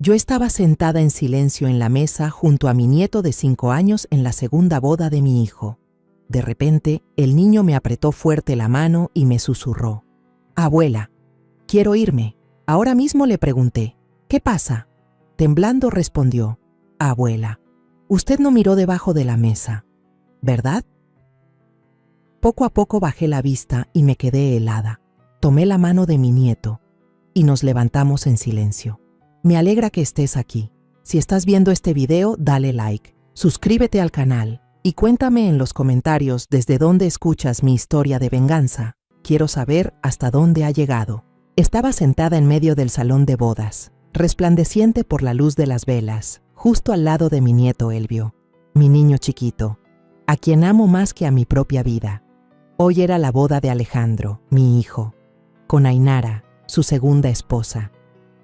Yo estaba sentada en silencio en la mesa junto a mi nieto de 5 años en la segunda boda de mi hijo. De repente, el niño me apretó fuerte la mano y me susurró: «Abuela, quiero irme». Ahora mismo le pregunté: «¿Qué pasa?». Temblando respondió: «Abuela, usted no miró debajo de la mesa, ¿verdad?». Poco a poco bajé la vista y me quedé helada. Tomé la mano de mi nieto y nos levantamos en silencio. Me alegra que estés aquí. Si estás viendo este video, dale like, suscríbete al canal y cuéntame en los comentarios desde dónde escuchas mi historia de venganza. Quiero saber hasta dónde ha llegado. Estaba sentada en medio del salón de bodas, resplandeciente por la luz de las velas, justo al lado de mi nieto Elvio, mi niño chiquito, a quien amo más que a mi propia vida. Hoy era la boda de Alejandro, mi hijo, con Ainara, su segunda esposa.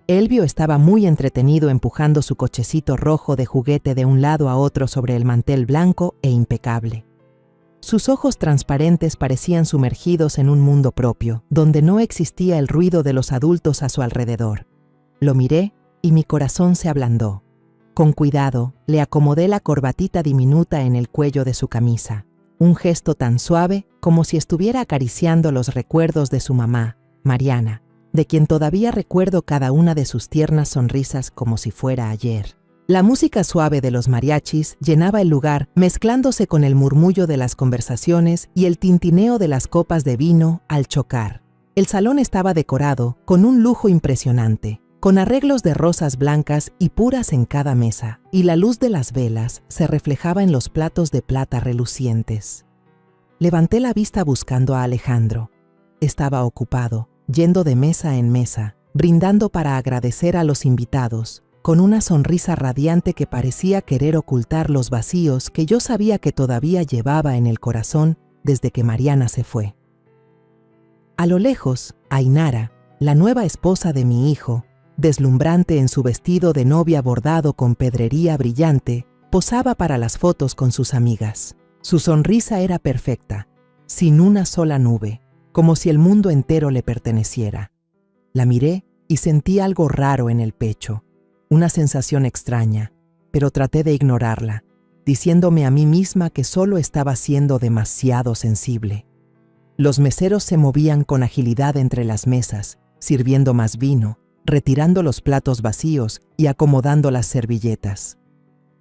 Elvio estaba muy entretenido empujando su cochecito rojo de juguete de un lado a otro sobre el mantel blanco e impecable. Sus ojos transparentes parecían sumergidos en un mundo propio, donde no existía el ruido de los adultos a su alrededor. Lo miré y mi corazón se ablandó. Con cuidado, le acomodé la corbatita diminuta en el cuello de su camisa, un gesto tan suave como si estuviera acariciando los recuerdos de su mamá, Mariana, de quien todavía recuerdo cada una de sus tiernas sonrisas como si fuera ayer. La música suave de los mariachis llenaba el lugar, mezclándose con el murmullo de las conversaciones y el tintineo de las copas de vino al chocar. El salón estaba decorado con un lujo impresionante, con arreglos de rosas blancas y puras en cada mesa, y la luz de las velas se reflejaba en los platos de plata relucientes. Levanté la vista buscando a Alejandro. Estaba ocupado, yendo de mesa en mesa, brindando para agradecer a los invitados, con una sonrisa radiante que parecía querer ocultar los vacíos que yo sabía que todavía llevaba en el corazón desde que Mariana se fue. A lo lejos, Ainara, la nueva esposa de mi hijo, deslumbrante en su vestido de novia bordado con pedrería brillante, posaba para las fotos con sus amigas. Su sonrisa era perfecta, sin una sola nube, como si el mundo entero le perteneciera. La miré y sentí algo raro en el pecho, una sensación extraña, pero traté de ignorarla, diciéndome a mí misma que solo estaba siendo demasiado sensible. Los meseros se movían con agilidad entre las mesas, sirviendo más vino, retirando los platos vacíos y acomodando las servilletas.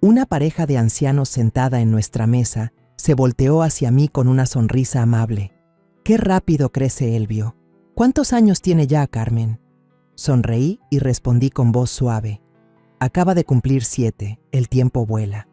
Una pareja de ancianos sentada en nuestra mesa se volteó hacia mí con una sonrisa amable. «Qué rápido crece Elvio. ¿Cuántos años tiene ya, Carmen?». Sonreí y respondí con voz suave: «Acaba de cumplir 7, el tiempo vuela».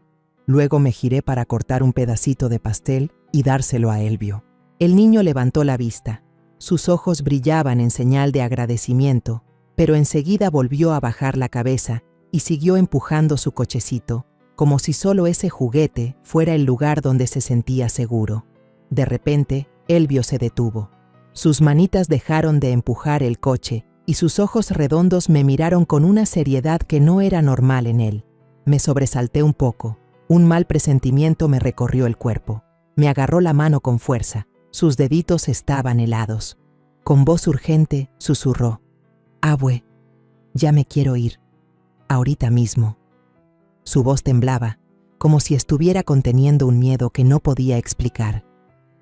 Luego me giré para cortar un pedacito de pastel y dárselo a Elvio. El niño levantó la vista. Sus ojos brillaban en señal de agradecimiento, pero enseguida volvió a bajar la cabeza y siguió empujando su cochecito, como si solo ese juguete fuera el lugar donde se sentía seguro. De repente, Elvio se detuvo. Sus manitas dejaron de empujar el coche y sus ojos redondos me miraron con una seriedad que no era normal en él. Me sobresalté un poco. Un mal presentimiento me recorrió el cuerpo. Me agarró la mano con fuerza. Sus deditos estaban helados. Con voz urgente, susurró: «Abue, ya me quiero ir. Ahorita mismo». Su voz temblaba, como si estuviera conteniendo un miedo que no podía explicar.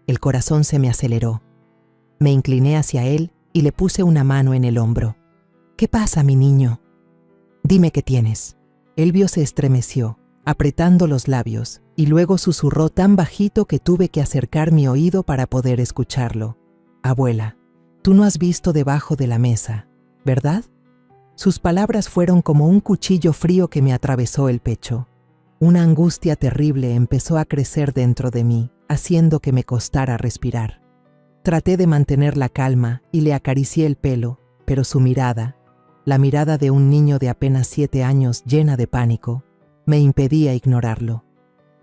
El corazón se me aceleró. Me incliné hacia él y le puse una mano en el hombro. «¿Qué pasa, mi niño? Dime qué tienes». Elvio se estremeció, apretando los labios, y luego susurró tan bajito que tuve que acercar mi oído para poder escucharlo: «Abuela, tú no has visto debajo de la mesa, ¿verdad?». Sus palabras fueron como un cuchillo frío que me atravesó el pecho. Una angustia terrible empezó a crecer dentro de mí, haciendo que me costara respirar. Traté de mantener la calma y le acaricié el pelo, pero su mirada, la mirada de un niño de apenas 7 años llena de pánico, me impedía ignorarlo.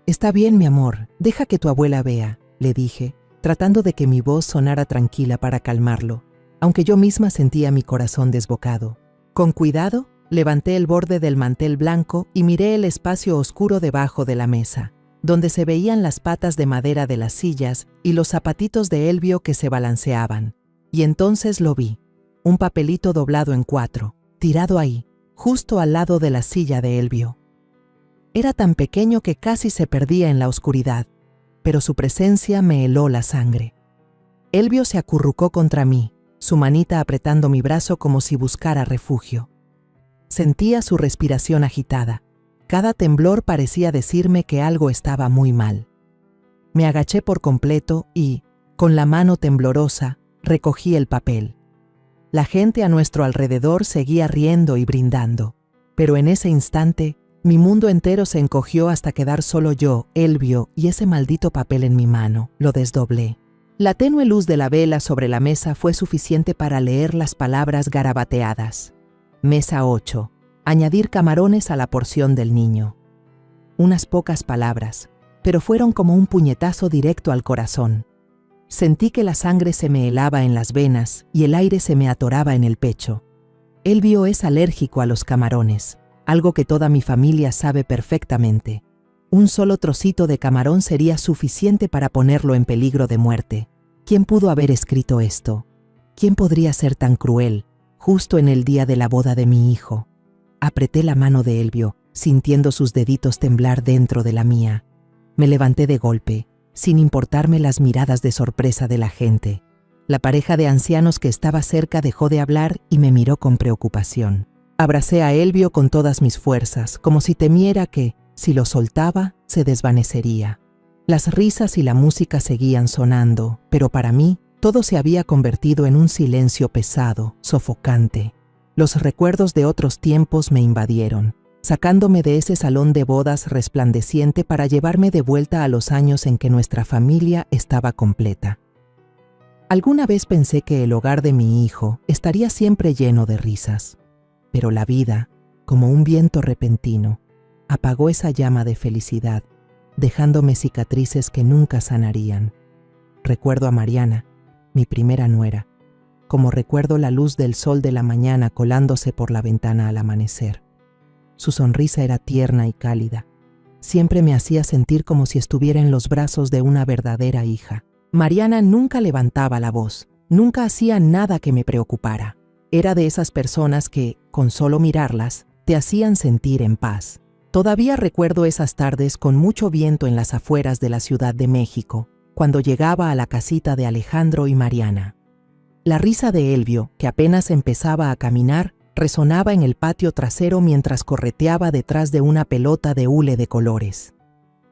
«Está bien, mi amor, deja que tu abuela vea», le dije, tratando de que mi voz sonara tranquila para calmarlo, aunque yo misma sentía mi corazón desbocado. Con cuidado, levanté el borde del mantel blanco y miré el espacio oscuro debajo de la mesa, donde se veían las patas de madera de las sillas y los zapatitos de Elvio que se balanceaban. Y entonces lo vi, un papelito doblado en 4, tirado ahí, justo al lado de la silla de Elvio. Era tan pequeño que casi se perdía en la oscuridad, pero su presencia me heló la sangre. Elvio se acurrucó contra mí, su manita apretando mi brazo como si buscara refugio. Sentía su respiración agitada. Cada temblor parecía decirme que algo estaba muy mal. Me agaché por completo y, con la mano temblorosa, recogí el papel. La gente a nuestro alrededor seguía riendo y brindando, pero en ese instante, mi mundo entero se encogió hasta quedar solo yo, Elvio y ese maldito papel en mi mano. Lo desdoblé. La tenue luz de la vela sobre la mesa fue suficiente para leer las palabras garabateadas. Mesa 8. Añadir camarones a la porción del niño. Unas pocas palabras, pero fueron como un puñetazo directo al corazón. Sentí que la sangre se me helaba en las venas y el aire se me atoraba en el pecho. Elvio es alérgico a los camarones, algo que toda mi familia sabe perfectamente. Un solo trocito de camarón sería suficiente para ponerlo en peligro de muerte. ¿Quién pudo haber escrito esto? ¿Quién podría ser tan cruel, justo en el día de la boda de mi hijo? Apreté la mano de Elvio, sintiendo sus deditos temblar dentro de la mía. Me levanté de golpe, sin importarme las miradas de sorpresa de la gente. La pareja de ancianos que estaba cerca dejó de hablar y me miró con preocupación. Abracé a Elvio con todas mis fuerzas, como si temiera que, si lo soltaba, se desvanecería. Las risas y la música seguían sonando, pero para mí, todo se había convertido en un silencio pesado, sofocante. Los recuerdos de otros tiempos me invadieron, sacándome de ese salón de bodas resplandeciente para llevarme de vuelta a los años en que nuestra familia estaba completa. Alguna vez pensé que el hogar de mi hijo estaría siempre lleno de risas, pero la vida, como un viento repentino, apagó esa llama de felicidad, dejándome cicatrices que nunca sanarían. Recuerdo a Mariana, mi primera nuera, como recuerdo la luz del sol de la mañana colándose por la ventana al amanecer. Su sonrisa era tierna y cálida. Siempre me hacía sentir como si estuviera en los brazos de una verdadera hija. Mariana nunca levantaba la voz, nunca hacía nada que me preocupara. Era de esas personas que, con solo mirarlas, te hacían sentir en paz. Todavía recuerdo esas tardes con mucho viento en las afueras de la Ciudad de México, cuando llegaba a la casita de Alejandro y Mariana. La risa de Elvio, que apenas empezaba a caminar, resonaba en el patio trasero mientras correteaba detrás de una pelota de hule de colores.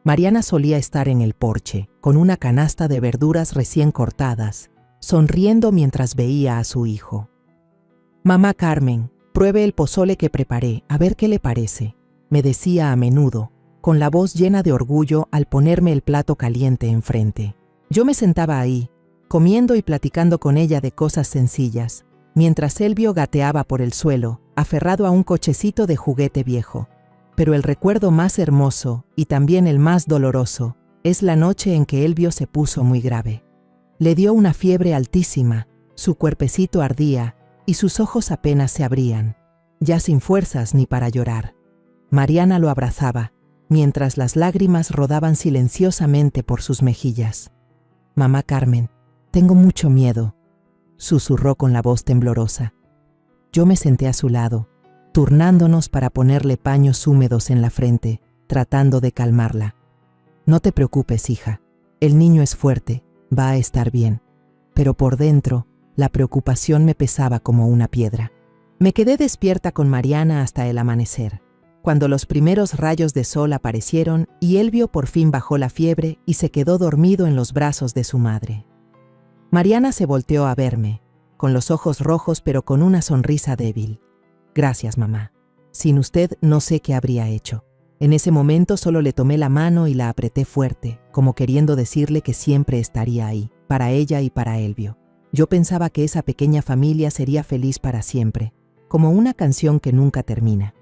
Mariana solía estar en el porche, con una canasta de verduras recién cortadas, sonriendo mientras veía a su hijo. «Mamá Carmen, pruebe el pozole que preparé, a ver qué le parece», me decía a menudo, con la voz llena de orgullo al ponerme el plato caliente enfrente. Yo me sentaba ahí, comiendo y platicando con ella de cosas sencillas, mientras Elvio gateaba por el suelo, aferrado a un cochecito de juguete viejo. Pero el recuerdo más hermoso, y también el más doloroso, es la noche en que Elvio se puso muy grave. Le dio una fiebre altísima, su cuerpecito ardía, y sus ojos apenas se abrían, ya sin fuerzas ni para llorar. Mariana lo abrazaba, mientras las lágrimas rodaban silenciosamente por sus mejillas. «Mamá Carmen, tengo mucho miedo», susurró con la voz temblorosa. Yo me senté a su lado, turnándonos para ponerle paños húmedos en la frente, tratando de calmarla. «No te preocupes, hija. El niño es fuerte, va a estar bien». Pero por dentro, la preocupación me pesaba como una piedra. Me quedé despierta con Mariana hasta el amanecer, cuando los primeros rayos de sol aparecieron y Elvio por fin bajó la fiebre y se quedó dormido en los brazos de su madre. Mariana se volteó a verme, con los ojos rojos pero con una sonrisa débil. «Gracias, mamá. Sin usted no sé qué habría hecho». En ese momento solo le tomé la mano y la apreté fuerte, como queriendo decirle que siempre estaría ahí, para ella y para Elvio. Yo pensaba que esa pequeña familia sería feliz para siempre, como una canción que nunca termina.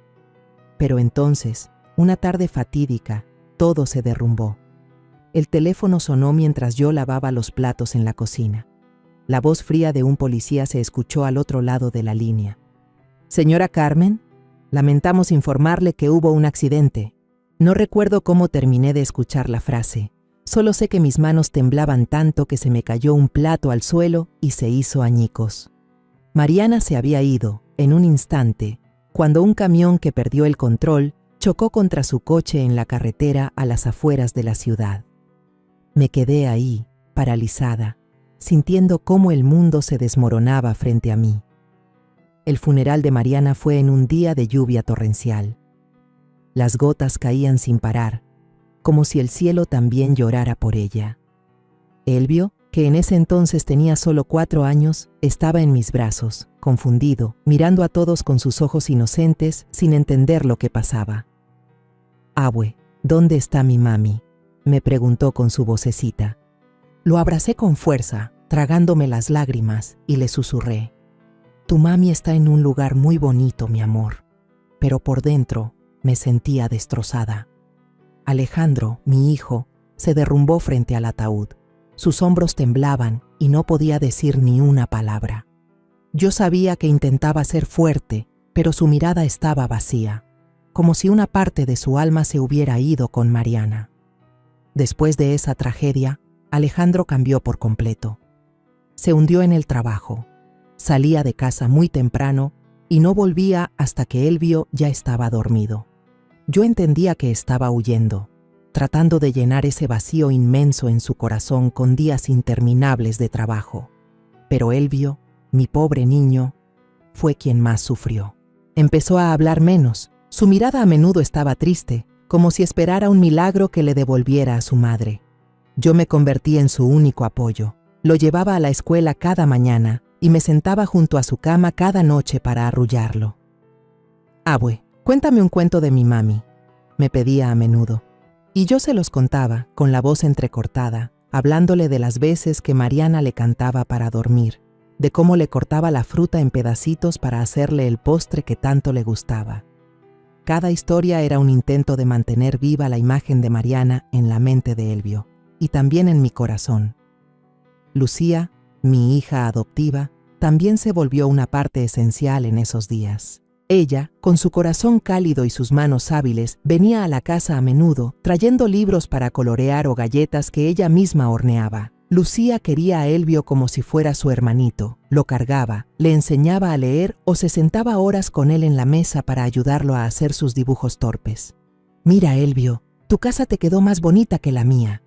Pero entonces, una tarde fatídica, todo se derrumbó. El teléfono sonó mientras yo lavaba los platos en la cocina. La voz fría de un policía se escuchó al otro lado de la línea. «Señora Carmen, lamentamos informarle que hubo un accidente». No recuerdo cómo terminé de escuchar la frase. Solo sé que mis manos temblaban tanto que se me cayó un plato al suelo y se hizo añicos. Mariana se había ido, en un instante, cuando un camión que perdió el control chocó contra su coche en la carretera a las afueras de la ciudad. Me quedé ahí, paralizada, sintiendo cómo el mundo se desmoronaba frente a mí. El funeral de Mariana fue en un día de lluvia torrencial. Las gotas caían sin parar, como si el cielo también llorara por ella. Elvio, que en ese entonces tenía solo 4 años, estaba en mis brazos, confundido, mirando a todos con sus ojos inocentes, sin entender lo que pasaba. «Abue, ¿dónde está mi mami?», me preguntó con su vocecita. Lo abracé con fuerza, tragándome las lágrimas, y le susurré: «Tu mami está en un lugar muy bonito, mi amor». Pero por dentro me sentía destrozada. Alejandro, mi hijo, se derrumbó frente al ataúd. Sus hombros temblaban y no podía decir ni una palabra. Yo sabía que intentaba ser fuerte, pero su mirada estaba vacía, como si una parte de su alma se hubiera ido con Mariana. Después de esa tragedia, Alejandro cambió por completo. Se hundió en el trabajo, salía de casa muy temprano y no volvía hasta que Elvio ya estaba dormido. Yo entendía que estaba huyendo, tratando de llenar ese vacío inmenso en su corazón con días interminables de trabajo. Pero Elvio, mi pobre niño, fue quien más sufrió. Empezó a hablar menos, su mirada a menudo estaba triste, como si esperara un milagro que le devolviera a su madre. Yo me convertí en su único apoyo. Lo llevaba a la escuela cada mañana y me sentaba junto a su cama cada noche para arrullarlo. «Abue, cuéntame un cuento de mi mami», me pedía a menudo. Y yo se los contaba, con la voz entrecortada, hablándole de las veces que Mariana le cantaba para dormir, de cómo le cortaba la fruta en pedacitos para hacerle el postre que tanto le gustaba. Cada historia era un intento de mantener viva la imagen de Mariana en la mente de Elvio, y también en mi corazón. Lucía, mi hija adoptiva, también se volvió una parte esencial en esos días. Ella, con su corazón cálido y sus manos hábiles, venía a la casa a menudo, trayendo libros para colorear o galletas que ella misma horneaba. Lucía quería a Elvio como si fuera su hermanito. Lo cargaba, le enseñaba a leer o se sentaba horas con él en la mesa para ayudarlo a hacer sus dibujos torpes. «Mira, Elvio, tu casa te quedó más bonita que la mía»,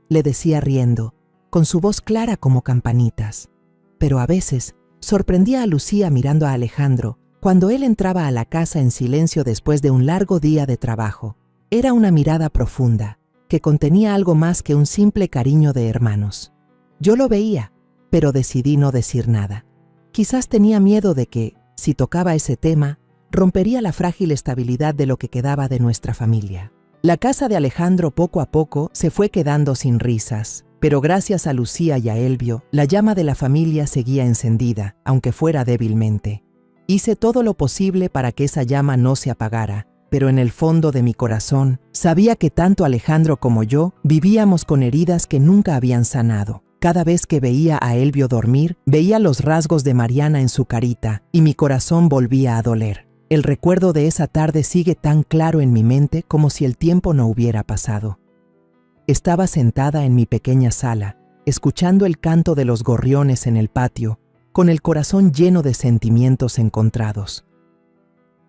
le decía riendo, con su voz clara como campanitas. Pero a veces sorprendía a Lucía mirando a Alejandro cuando él entraba a la casa en silencio después de un largo día de trabajo. Era una mirada profunda, que contenía algo más que un simple cariño de hermanos. Yo lo veía, pero decidí no decir nada. Quizás tenía miedo de que, si tocaba ese tema, rompería la frágil estabilidad de lo que quedaba de nuestra familia. La casa de Alejandro poco a poco se fue quedando sin risas, pero gracias a Lucía y a Elvio, la llama de la familia seguía encendida, aunque fuera débilmente. Hice todo lo posible para que esa llama no se apagara, pero en el fondo de mi corazón sabía que tanto Alejandro como yo vivíamos con heridas que nunca habían sanado. Cada vez que veía a Elvio dormir, veía los rasgos de Mariana en su carita y mi corazón volvía a doler. El recuerdo de esa tarde sigue tan claro en mi mente como si el tiempo no hubiera pasado. Estaba sentada en mi pequeña sala, escuchando el canto de los gorriones en el patio, con el corazón lleno de sentimientos encontrados.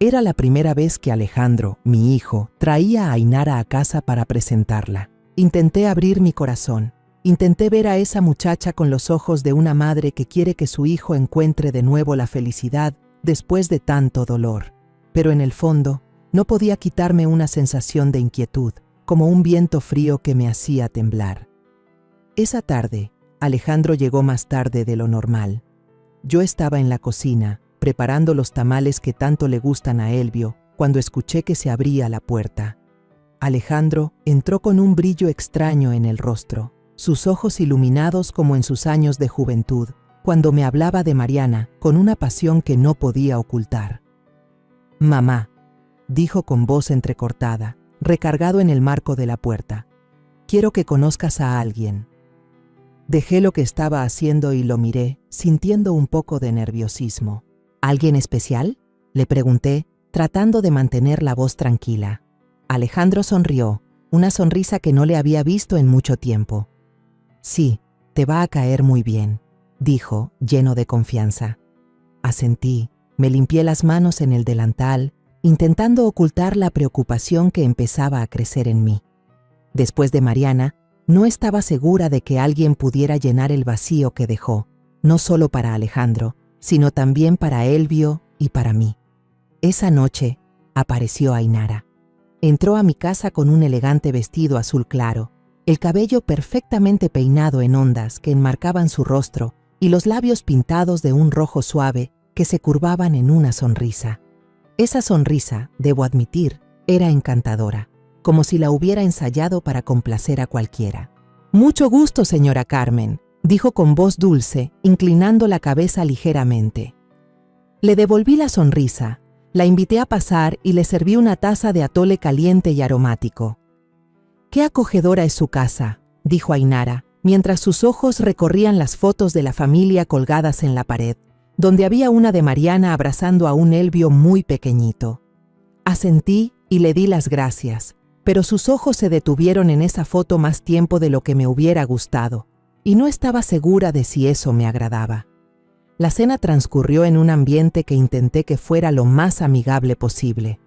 Era la primera vez que Alejandro, mi hijo, traía a Ainara a casa para presentarla. Intenté abrir mi corazón. Intenté ver a esa muchacha con los ojos de una madre que quiere que su hijo encuentre de nuevo la felicidad después de tanto dolor. Pero en el fondo, no podía quitarme una sensación de inquietud, como un viento frío que me hacía temblar. Esa tarde, Alejandro llegó más tarde de lo normal. Yo estaba en la cocina, preparando los tamales que tanto le gustan a Elvio, cuando escuché que se abría la puerta. Alejandro entró con un brillo extraño en el rostro, sus ojos iluminados como en sus años de juventud, cuando me hablaba de Mariana con una pasión que no podía ocultar. «Mamá», dijo con voz entrecortada, recargado en el marco de la puerta, «quiero que conozcas a alguien». Dejé lo que estaba haciendo y lo miré, sintiendo un poco de nerviosismo. «¿Alguien especial?», le pregunté, tratando de mantener la voz tranquila. Alejandro sonrió, una sonrisa que no le había visto en mucho tiempo. «Sí, te va a caer muy bien», dijo, lleno de confianza. Asentí, Me limpié las manos en el delantal, intentando ocultar la preocupación que empezaba a crecer en mí. Después de Mariana, no estaba segura de que alguien pudiera llenar el vacío que dejó, no solo para Alejandro, sino también para Elvio y para mí. Esa noche apareció Ainara. Entró a mi casa con un elegante vestido azul claro, el cabello perfectamente peinado en ondas que enmarcaban su rostro y los labios pintados de un rojo suave que se curvaban en una sonrisa. Esa sonrisa, debo admitir, era encantadora, como si la hubiera ensayado para complacer a cualquiera. «Mucho gusto, señora Carmen», dijo con voz dulce, inclinando la cabeza ligeramente. Le devolví la sonrisa, la invité a pasar y le serví una taza de atole caliente y aromático. «Qué acogedora es su casa», dijo Ainara, mientras sus ojos recorrían las fotos de la familia colgadas en la pared, donde había una de Mariana abrazando a un Elvio muy pequeñito. Asentí y le di las gracias, pero sus ojos se detuvieron en esa foto más tiempo de lo que me hubiera gustado, y no estaba segura de si eso me agradaba. La cena transcurrió en un ambiente que intenté que fuera lo más amigable posible.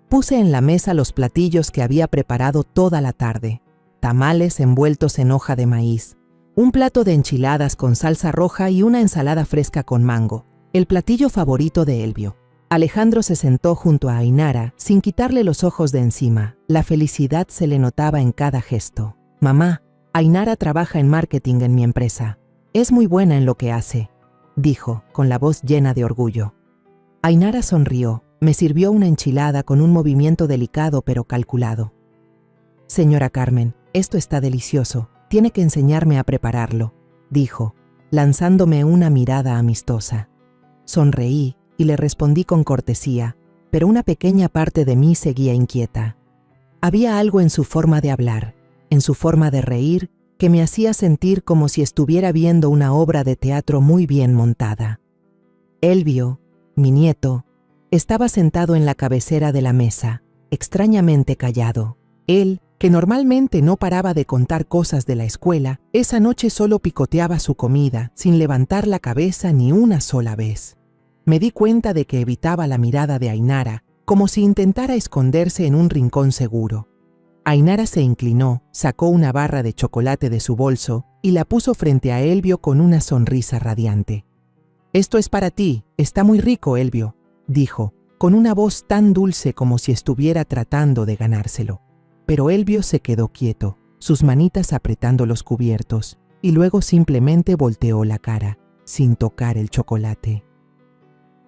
Puse en la mesa los platillos que había preparado toda la tarde: tamales envueltos en hoja de maíz, un plato de enchiladas con salsa roja y una ensalada fresca con mango, el platillo favorito de Elvio. Alejandro se sentó junto a Ainara sin quitarle los ojos de encima. La felicidad se le notaba en cada gesto. «Mamá, Ainara trabaja en marketing en mi empresa. Es muy buena en lo que hace», dijo, con la voz llena de orgullo. Ainara sonrió, me sirvió una enchilada con un movimiento delicado pero calculado. «Señora Carmen, esto está delicioso, tiene que enseñarme a prepararlo», dijo, lanzándome una mirada amistosa. Sonreí y le respondí con cortesía, pero una pequeña parte de mí seguía inquieta. Había algo en su forma de hablar, en su forma de reír, que me hacía sentir como si estuviera viendo una obra de teatro muy bien montada. Elvio, mi nieto, estaba sentado en la cabecera de la mesa, extrañamente callado. Él, que normalmente no paraba de contar cosas de la escuela, esa noche solo picoteaba su comida, sin levantar la cabeza ni una sola vez. Me di cuenta de que evitaba la mirada de Ainara, como si intentara esconderse en un rincón seguro. Ainara se inclinó, sacó una barra de chocolate de su bolso y la puso frente a Elvio con una sonrisa radiante. «Esto es para ti, está muy rico, Elvio», dijo, con una voz tan dulce como si estuviera tratando de ganárselo. Pero Elvio se quedó quieto, sus manitas apretando los cubiertos, y luego simplemente volteó la cara, sin tocar el chocolate.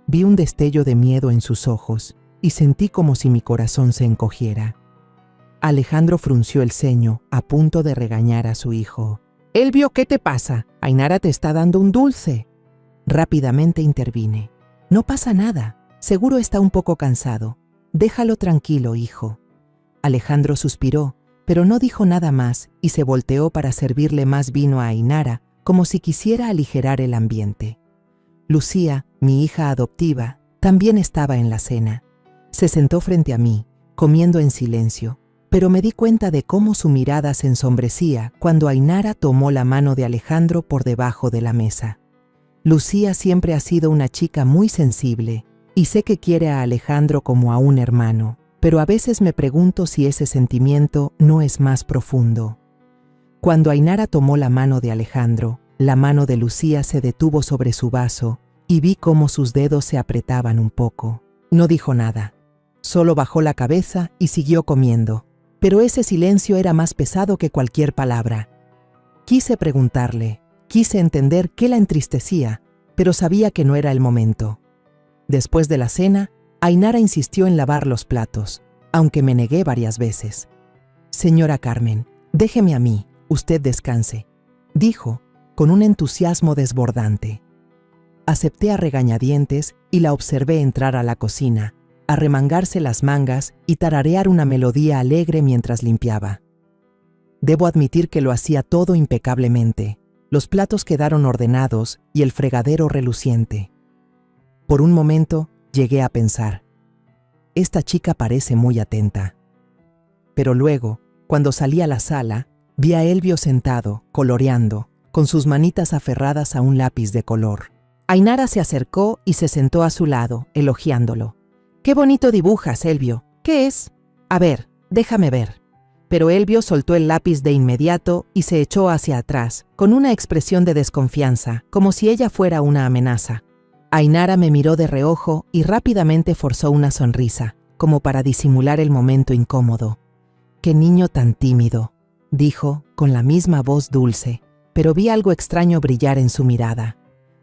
Vi un destello de miedo en sus ojos y sentí como si mi corazón se encogiera. Alejandro frunció el ceño, a punto de regañar a su hijo. «Elvio, ¿qué te pasa? Ainara te está dando un dulce». Rápidamente intervine. «No pasa nada, seguro está un poco cansado. Déjalo tranquilo, hijo». Alejandro suspiró, pero no dijo nada más y se volteó para servirle más vino a Ainara, como si quisiera aligerar el ambiente. Lucía, mi hija adoptiva, también estaba en la cena. Se sentó frente a mí, comiendo en silencio, pero me di cuenta de cómo su mirada se ensombrecía cuando Ainara tomó la mano de Alejandro por debajo de la mesa. Lucía siempre ha sido una chica muy sensible y sé que quiere a Alejandro como a un hermano, pero a veces me pregunto si ese sentimiento no es más profundo. Cuando Ainara tomó la mano de Alejandro, la mano de Lucía se detuvo sobre su vaso y vi cómo sus dedos se apretaban un poco. No dijo nada, solo bajó la cabeza y siguió comiendo, pero ese silencio era más pesado que cualquier palabra. Quise preguntarle, quise entender qué la entristecía, pero sabía que no era el momento. Después de la cena, Ainara insistió en lavar los platos, aunque me negué varias veces. «Señora Carmen, déjeme a mí, usted descanse», dijo, con un entusiasmo desbordante. Acepté a regañadientes y la observé entrar a la cocina, arremangarse las mangas y tararear una melodía alegre mientras limpiaba. Debo admitir que lo hacía todo impecablemente. Los platos quedaron ordenados y el fregadero reluciente. Por un momento llegué a pensar, esta chica parece muy atenta. Pero luego, cuando salí a la sala, vi a Elvio sentado, coloreando, con sus manitas aferradas a un lápiz de color. Ainara se acercó y se sentó a su lado, elogiándolo. «Qué bonito dibujas, Elvio. ¿Qué es?» «A ver, déjame ver». Pero Elvio soltó el lápiz de inmediato y se echó hacia atrás, con una expresión de desconfianza, como si ella fuera una amenaza. Ainara me miró de reojo y rápidamente forzó una sonrisa, como para disimular el momento incómodo. «Qué niño tan tímido», dijo, con la misma voz dulce, pero vi algo extraño brillar en su mirada.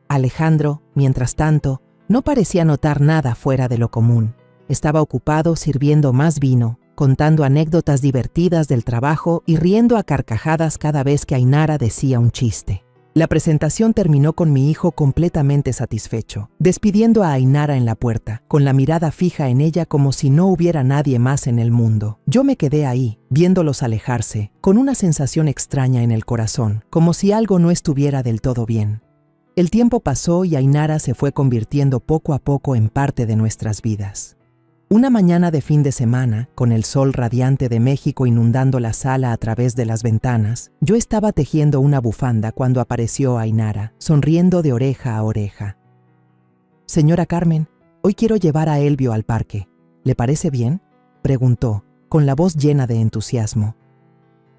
Alejandro, mientras tanto, no parecía notar nada fuera de lo común. Estaba ocupado sirviendo más vino, contando anécdotas divertidas del trabajo y riendo a carcajadas cada vez que Ainara decía un chiste. La presentación terminó con mi hijo completamente satisfecho, despidiendo a Ainara en la puerta, con la mirada fija en ella como si no hubiera nadie más en el mundo. Yo me quedé ahí, viéndolos alejarse, con una sensación extraña en el corazón, como si algo no estuviera del todo bien. El tiempo pasó y Ainara se fue convirtiendo poco a poco en parte de nuestras vidas. Una mañana de fin de semana, con el sol radiante de México inundando la sala a través de las ventanas, yo estaba tejiendo una bufanda cuando apareció Ainara, sonriendo de oreja a oreja. «Señora Carmen, hoy quiero llevar a Elvio al parque. ¿Le parece bien?», preguntó, con la voz llena de entusiasmo.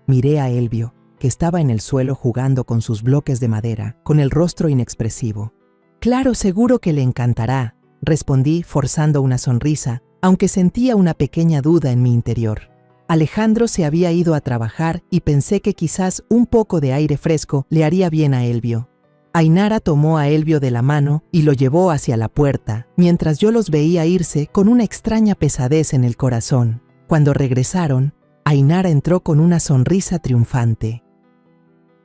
Miré a Elvio, que estaba en el suelo jugando con sus bloques de madera, con el rostro inexpresivo. «Claro, seguro que le encantará», respondí forzando una sonrisa, aunque sentía una pequeña duda en mi interior. Alejandro se había ido a trabajar y pensé que quizás un poco de aire fresco le haría bien a Elvio. Ainara tomó a Elvio de la mano y lo llevó hacia la puerta, mientras yo los veía irse con una extraña pesadez en el corazón. Cuando regresaron, Ainara entró con una sonrisa triunfante.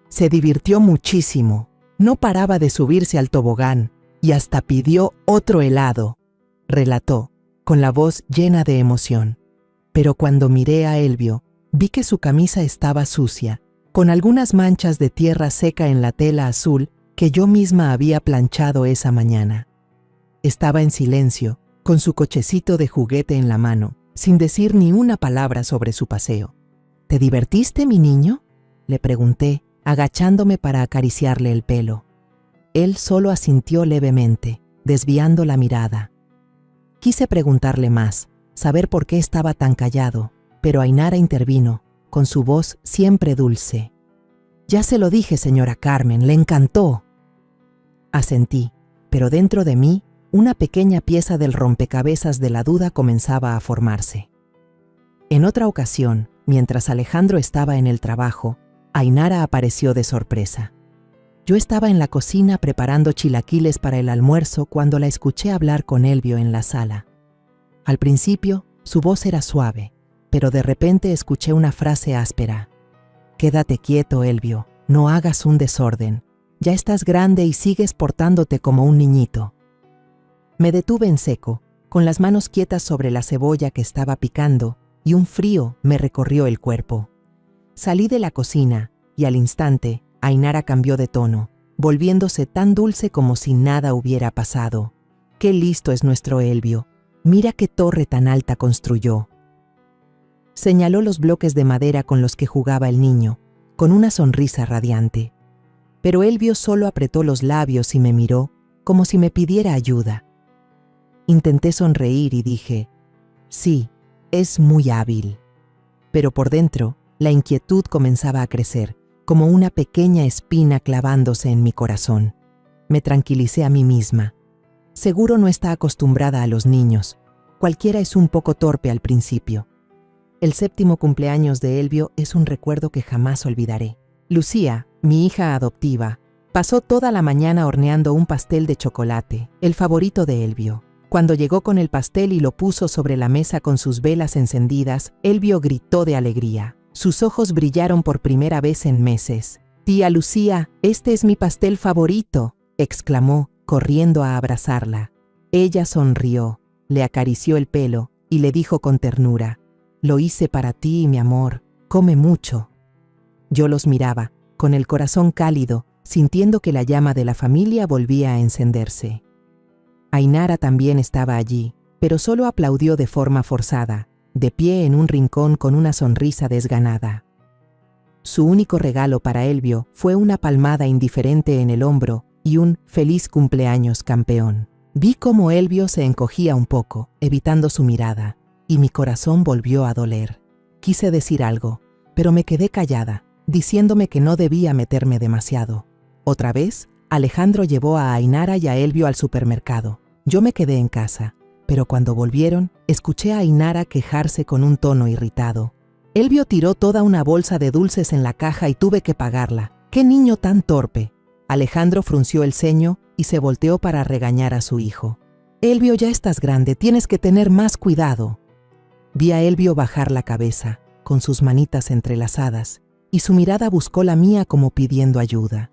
Se divirtió muchísimo, no paraba de subirse al tobogán y hasta pidió otro helado, relató, con la voz llena de emoción. Pero cuando miré a Elvio, vi que su camisa estaba sucia, con algunas manchas de tierra seca en la tela azul que yo misma había planchado esa mañana. Estaba en silencio, con su cochecito de juguete en la mano, sin decir ni una palabra sobre su paseo. «¿Te divertiste, mi niño?», le pregunté, agachándome para acariciarle el pelo. Él solo asintió levemente, desviando la mirada. Quise preguntarle más, saber por qué estaba tan callado, pero Ainara intervino, con su voz siempre dulce. «Ya se lo dije, señora Carmen, le encantó». Asentí, pero dentro de mí, una pequeña pieza del rompecabezas de la duda comenzaba a formarse. En otra ocasión, mientras Alejandro estaba en el trabajo, Ainara apareció de sorpresa. Yo estaba en la cocina preparando chilaquiles para el almuerzo cuando la escuché hablar con Elvio en la sala. Al principio, su voz era suave, pero de repente escuché una frase áspera. «Quédate quieto, Elvio, no hagas un desorden. Ya estás grande y sigues portándote como un niñito». Me detuve en seco, con las manos quietas sobre la cebolla que estaba picando, y un frío me recorrió el cuerpo. Salí de la cocina y al instante Ainara cambió de tono, volviéndose tan dulce como si nada hubiera pasado. «Qué listo es nuestro Elvio. Mira qué torre tan alta construyó». Señaló los bloques de madera con los que jugaba el niño, con una sonrisa radiante. Pero Elvio solo apretó los labios y me miró, como si me pidiera ayuda. Intenté sonreír y dije, «Sí, es muy hábil». Pero por dentro, la inquietud comenzaba a crecer, como una pequeña espina clavándose en mi corazón. Me tranquilicé a mí misma. Seguro no está acostumbrada a los niños. Cualquiera es un poco torpe al principio. El 7º cumpleaños de Elvio es un recuerdo que jamás olvidaré. Lucía, mi hija adoptiva, pasó toda la mañana horneando un pastel de chocolate, el favorito de Elvio. Cuando llegó con el pastel y lo puso sobre la mesa con sus velas encendidas, Elvio gritó de alegría. Sus ojos brillaron por primera vez en meses. «Tía Lucía, este es mi pastel favorito», exclamó, corriendo a abrazarla. Ella sonrió, le acarició el pelo y le dijo con ternura, «Lo hice para ti, mi amor, come mucho». Yo los miraba, con el corazón cálido, sintiendo que la llama de la familia volvía a encenderse. Ainara también estaba allí, pero solo aplaudió de forma forzada, de pie en un rincón con una sonrisa desganada. Su único regalo para Elvio fue una palmada indiferente en el hombro y un «Feliz cumpleaños, campeón». Vi cómo Elvio se encogía un poco, evitando su mirada, y mi corazón volvió a doler. Quise decir algo, pero me quedé callada, diciéndome que no debía meterme demasiado. Otra vez, Alejandro llevó a Ainara y a Elvio al supermercado. Yo me quedé en casa, pero cuando volvieron, escuché a Ainara quejarse con un tono irritado. Elvio tiró toda una bolsa de dulces en la caja y tuve que pagarla. ¡Qué niño tan torpe! Alejandro frunció el ceño y se volteó para regañar a su hijo. Elvio, ya estás grande, tienes que tener más cuidado. Vi a Elvio bajar la cabeza, con sus manitas entrelazadas, y su mirada buscó la mía como pidiendo ayuda.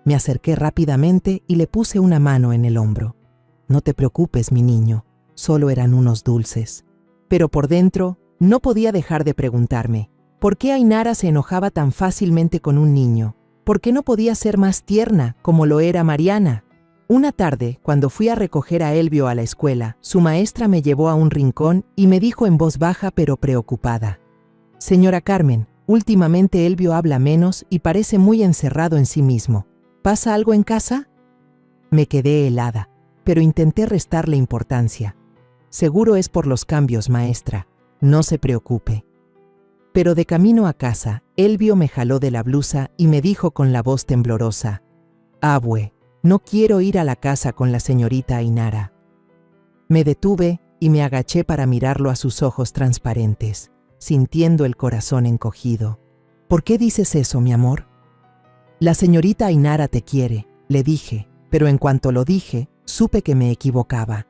Me acerqué rápidamente y le puse una mano en el hombro. No te preocupes, mi niño, solo eran unos dulces. Pero por dentro, no podía dejar de preguntarme, ¿por qué Ainara se enojaba tan fácilmente con un niño? ¿Por qué no podía ser más tierna, como lo era Mariana? Una tarde, cuando fui a recoger a Elvio a la escuela, su maestra me llevó a un rincón y me dijo en voz baja pero preocupada: «Señora Carmen, últimamente Elvio habla menos y parece muy encerrado en sí mismo. ¿Pasa algo en casa?» Me quedé helada, pero intenté restarle importancia. «Seguro es por los cambios, maestra. No se preocupe». Pero de camino a casa, Elvio me jaló de la blusa y me dijo con la voz temblorosa: «Abue, no quiero ir a la casa con la señorita Ainara». Me detuve y me agaché para mirarlo a sus ojos transparentes, sintiendo el corazón encogido. «¿Por qué dices eso, mi amor?» «La señorita Ainara te quiere», le dije, pero en cuanto lo dije, supe que me equivocaba.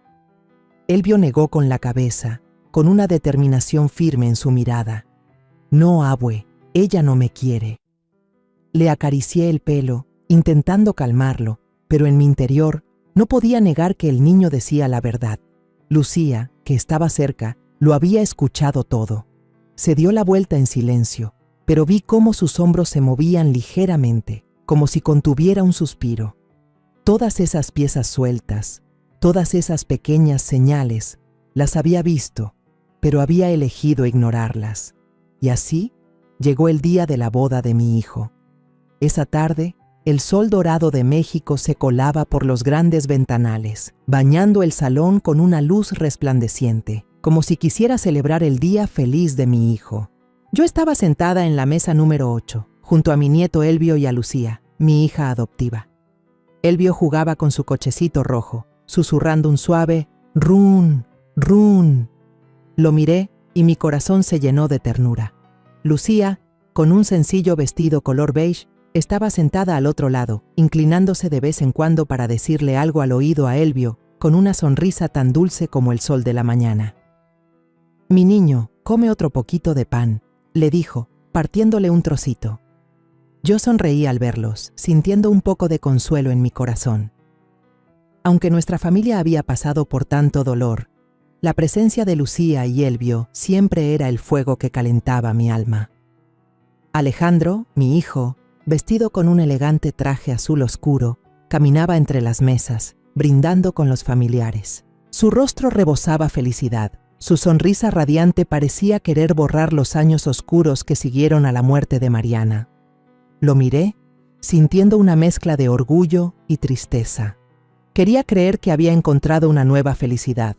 Elvio negó con la cabeza, con una determinación firme en su mirada. «No, abue, ella no me quiere». Le acaricié el pelo, intentando calmarlo, pero en mi interior no podía negar que el niño decía la verdad. Lucía, que estaba cerca, lo había escuchado todo. Se dio la vuelta en silencio, pero vi cómo sus hombros se movían ligeramente, como si contuviera un suspiro. Todas esas piezas sueltas, todas esas pequeñas señales, las había visto, pero había elegido ignorarlas. Y así llegó el día de la boda de mi hijo. Esa tarde, el sol dorado de México se colaba por los grandes ventanales, bañando el salón con una luz resplandeciente, como si quisiera celebrar el día feliz de mi hijo. Yo estaba sentada en la mesa número 8, junto a mi nieto Elvio y a Lucía, mi hija adoptiva. Elvio jugaba con su cochecito rojo, susurrando un suave «run, run». Lo miré y mi corazón se llenó de ternura. Lucía, con un sencillo vestido color beige, estaba sentada al otro lado, inclinándose de vez en cuando para decirle algo al oído a Elvio, con una sonrisa tan dulce como el sol de la mañana. «Mi niño, come otro poquito de pan», le dijo, partiéndole un trocito. Yo sonreí al verlos, sintiendo un poco de consuelo en mi corazón. Aunque nuestra familia había pasado por tanto dolor, la presencia de Lucía y Elvio siempre era el fuego que calentaba mi alma. Alejandro, mi hijo, vestido con un elegante traje azul oscuro, caminaba entre las mesas, brindando con los familiares. Su rostro rebosaba felicidad. Su sonrisa radiante parecía querer borrar los años oscuros que siguieron a la muerte de Mariana. Lo miré, sintiendo una mezcla de orgullo y tristeza. Quería creer que había encontrado una nueva felicidad,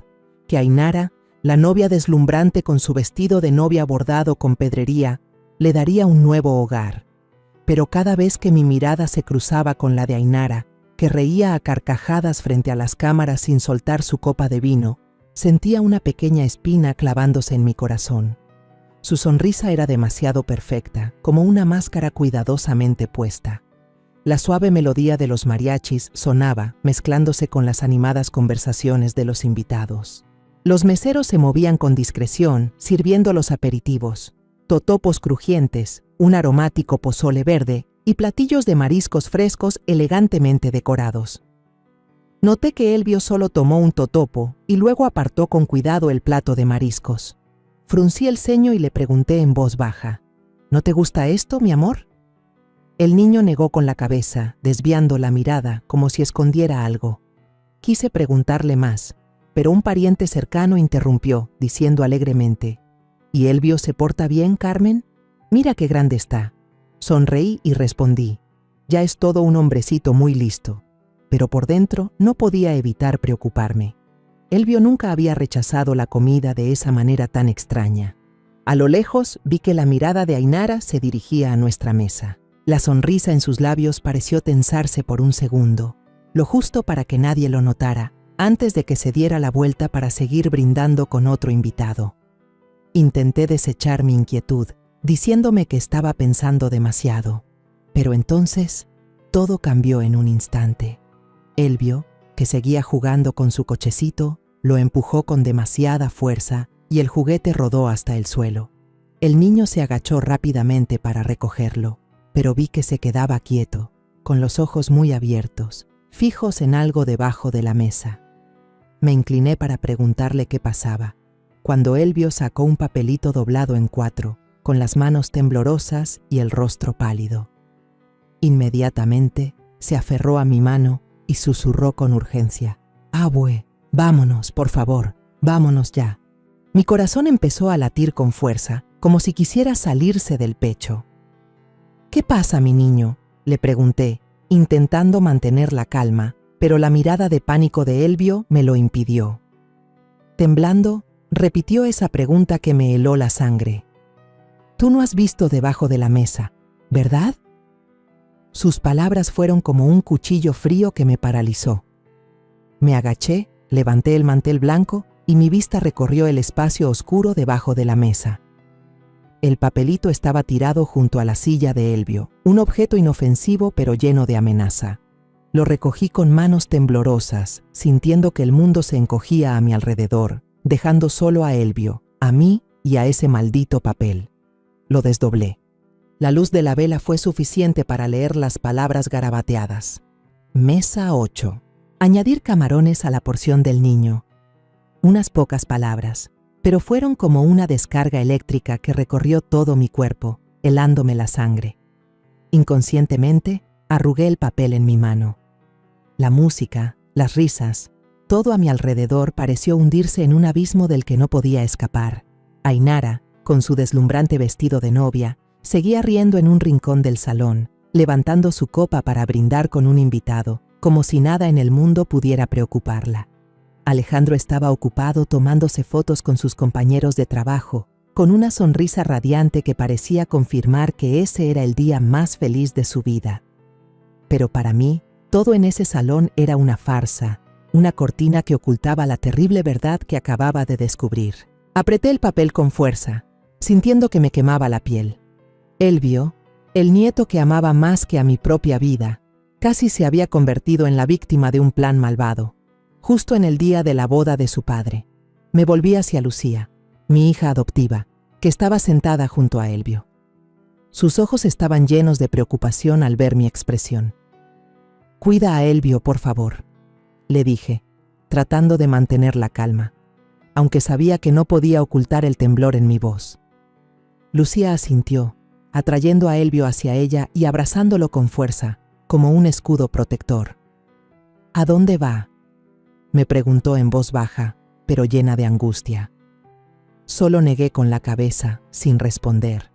que Ainara, la novia deslumbrante con su vestido de novia bordado con pedrería, le daría un nuevo hogar. Pero cada vez que mi mirada se cruzaba con la de Ainara, que reía a carcajadas frente a las cámaras sin soltar su copa de vino, sentía una pequeña espina clavándose en mi corazón. Su sonrisa era demasiado perfecta, como una máscara cuidadosamente puesta. La suave melodía de los mariachis sonaba, mezclándose con las animadas conversaciones de los invitados. Los meseros se movían con discreción, sirviendo los aperitivos, totopos crujientes, un aromático pozole verde y platillos de mariscos frescos elegantemente decorados. Noté que Elvio solo tomó un totopo y luego apartó con cuidado el plato de mariscos. Fruncí el ceño y le pregunté en voz baja: «¿No te gusta esto, mi amor?». El niño negó con la cabeza, desviando la mirada como si escondiera algo. Quise preguntarle más, pero un pariente cercano interrumpió, diciendo alegremente: «¿Y Elvio se porta bien, Carmen? Mira qué grande está». Sonreí y respondí: «Ya es todo un hombrecito muy listo». pero por dentro no podía evitar preocuparme. Elvio nunca había rechazado la comida de esa manera tan extraña. A lo lejos vi que la mirada de Ainara se dirigía a nuestra mesa. La sonrisa en sus labios pareció tensarse por un segundo, lo justo para que nadie lo notara, antes de que se diera la vuelta para seguir brindando con otro invitado. Intenté desechar mi inquietud, diciéndome que estaba pensando demasiado, pero entonces todo cambió en un instante. Elvio, que seguía jugando con su cochecito, lo empujó con demasiada fuerza y el juguete rodó hasta el suelo. El niño se agachó rápidamente para recogerlo, pero vi que se quedaba quieto, con los ojos muy abiertos, fijos en algo debajo de la mesa. Me incliné para preguntarle qué pasaba, cuando Elvio sacó un papelito doblado en 4, con las manos temblorosas y el rostro pálido. Inmediatamente se aferró a mi mano y susurró con urgencia: «Abue, vámonos, por favor, vámonos ya». Mi corazón empezó a latir con fuerza, como si quisiera salirse del pecho. «¿Qué pasa, mi niño?», le pregunté, intentando mantener la calma, pero la mirada de pánico de Elvio me lo impidió. Temblando, repitió esa pregunta que me heló la sangre. «Tú no has visto debajo de la mesa, ¿verdad?». Sus palabras fueron como un cuchillo frío que me paralizó. Me agaché, levanté el mantel blanco y mi vista recorrió el espacio oscuro debajo de la mesa. El papelito estaba tirado junto a la silla de Elvio, un objeto inofensivo pero lleno de amenaza. Lo recogí con manos temblorosas, sintiendo que el mundo se encogía a mi alrededor, dejando solo a Elvio, a mí y a ese maldito papel. Lo desdoblé. La luz de la vela fue suficiente para leer las palabras garabateadas. Mesa 8. Añadir camarones a la porción del niño. Unas pocas palabras, pero fueron como una descarga eléctrica que recorrió todo mi cuerpo, helándome la sangre. Inconscientemente, arrugué el papel en mi mano. La música, las risas, todo a mi alrededor pareció hundirse en un abismo del que no podía escapar. Ainara, con su deslumbrante vestido de novia, seguía riendo en un rincón del salón, levantando su copa para brindar con un invitado, como si nada en el mundo pudiera preocuparla. Alejandro estaba ocupado tomándose fotos con sus compañeros de trabajo, con una sonrisa radiante que parecía confirmar que ese era el día más feliz de su vida. Pero para mí, todo en ese salón era una farsa, una cortina que ocultaba la terrible verdad que acababa de descubrir. Apreté el papel con fuerza, sintiendo que me quemaba la piel. Elvio, el nieto que amaba más que a mi propia vida, casi se había convertido en la víctima de un plan malvado, justo en el día de la boda de su padre. Me volví hacia Lucía, mi hija adoptiva, que estaba sentada junto a Elvio. Sus ojos estaban llenos de preocupación al ver mi expresión. «Cuida a Elvio, por favor», le dije, tratando de mantener la calma, aunque sabía que no podía ocultar el temblor en mi voz. Lucía asintió, atrayendo a Elvio hacia ella y abrazándolo con fuerza, como un escudo protector. «¿A dónde va?», me preguntó en voz baja, pero llena de angustia. Solo negué con la cabeza, sin responder,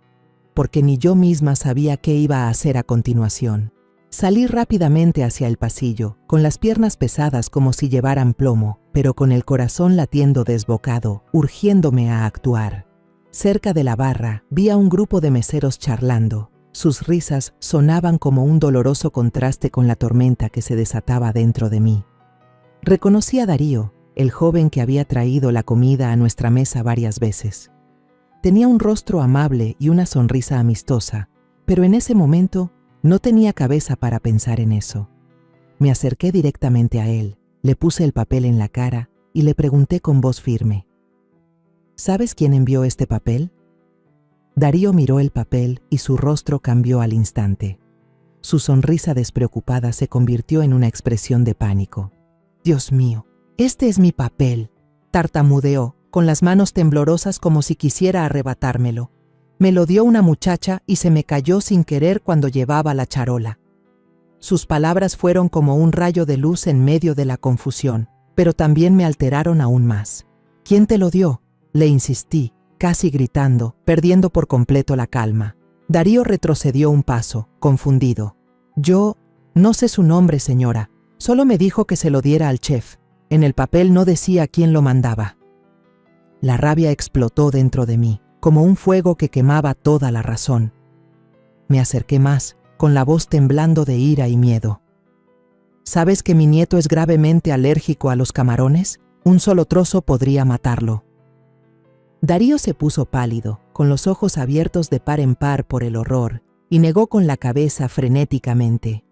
porque ni yo misma sabía qué iba a hacer a continuación. Salí rápidamente hacia el pasillo, con las piernas pesadas como si llevaran plomo, pero con el corazón latiendo desbocado, urgiéndome a actuar. Cerca de la barra vi a un grupo de meseros charlando. Sus risas sonaban como un doloroso contraste con la tormenta que se desataba dentro de mí. Reconocí a Darío, el joven que había traído la comida a nuestra mesa varias veces. Tenía un rostro amable y una sonrisa amistosa, pero en ese momento no tenía cabeza para pensar en eso. Me acerqué directamente a él, le puse el papel en la cara y le pregunté con voz firme: ¿Sabes quién envió este papel? Darío miró el papel y su rostro cambió al instante. Su sonrisa despreocupada se convirtió en una expresión de pánico. «Dios mío, este es mi papel», tartamudeó, con las manos temblorosas como si quisiera arrebatármelo. Me lo dio una muchacha y se me cayó sin querer cuando llevaba la charola. Sus palabras fueron como un rayo de luz en medio de la confusión, pero también me alteraron aún más. «¿Quién te lo dio?», le insistí, casi gritando, perdiendo por completo la calma. Darío retrocedió un paso, confundido. «Yo no sé su nombre, señora. Solo me dijo que se lo diera al chef. En el papel no decía quién lo mandaba. La rabia explotó dentro de mí, como un fuego que quemaba toda la razón. Me acerqué más, con la voz temblando de ira y miedo. ¿Sabes que mi nieto es gravemente alérgico a los camarones? Un solo trozo podría matarlo. Darío se puso pálido, con los ojos abiertos de par en par por el horror, y negó con la cabeza frenéticamente.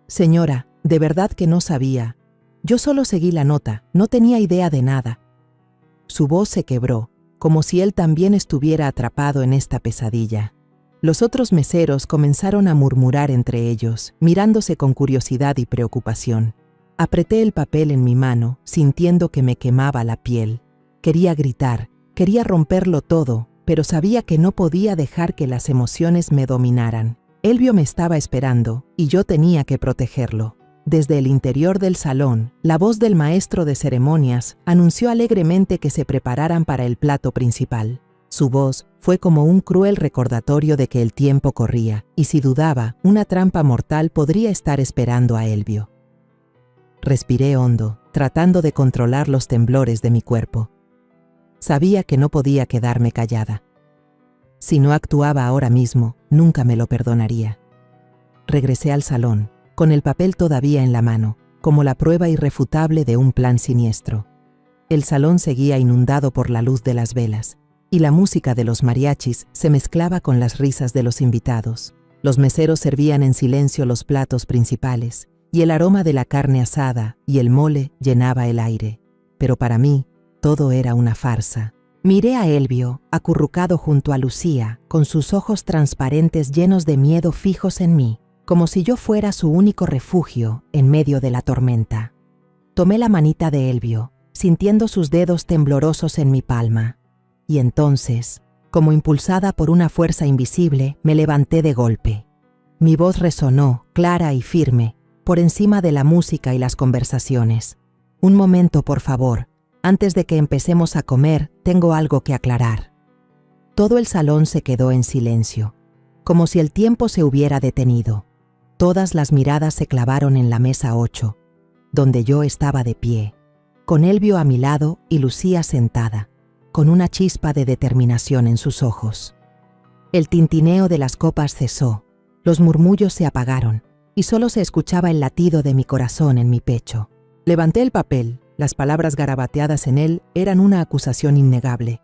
Señora, de verdad que no sabía. Yo solo seguí la nota, no tenía idea de nada. Su voz se quebró, como si él también estuviera atrapado en esta pesadilla. Los otros meseros comenzaron a murmurar entre ellos, mirándose con curiosidad y preocupación. Apreté el papel en mi mano, sintiendo que me quemaba la piel. Quería gritar, quería romperlo todo, pero sabía que no podía dejar que las emociones me dominaran. Elvio me estaba esperando, y yo tenía que protegerlo. Desde el interior del salón, la voz del maestro de ceremonias anunció alegremente que se prepararan para el plato principal. Su voz fue como un cruel recordatorio de que el tiempo corría, y si dudaba, una trampa mortal podría estar esperando a Elvio. Respiré hondo, tratando de controlar los temblores de mi cuerpo. Sabía que no podía quedarme callada. Si no actuaba ahora mismo, nunca me lo perdonaría. Regresé al salón, con el papel todavía en la mano, como la prueba irrefutable de un plan siniestro. El salón seguía inundado por la luz de las velas, y la música de los mariachis se mezclaba con las risas de los invitados. Los meseros servían en silencio los platos principales, y el aroma de la carne asada y el mole llenaba el aire. Pero para mí, todo era una farsa. Miré a Elvio, acurrucado junto a Lucía, con sus ojos transparentes llenos de miedo fijos en mí, como si yo fuera su único refugio en medio de la tormenta. Tomé la manita de Elvio, sintiendo sus dedos temblorosos en mi palma. Y entonces, como impulsada por una fuerza invisible, me levanté de golpe. Mi voz resonó, clara y firme, por encima de la música y las conversaciones. Un momento, por favor. Antes de que empecemos a comer, tengo algo que aclarar. Todo el salón se quedó en silencio, como si el tiempo se hubiera detenido. Todas las miradas se clavaron en la mesa 8, donde yo estaba de pie, con Elvio a mi lado y Lucía sentada, con una chispa de determinación en sus ojos. El tintineo de las copas cesó, los murmullos se apagaron, y solo se escuchaba el latido de mi corazón en mi pecho. Levanté el papel. Las palabras garabateadas en él eran una acusación innegable.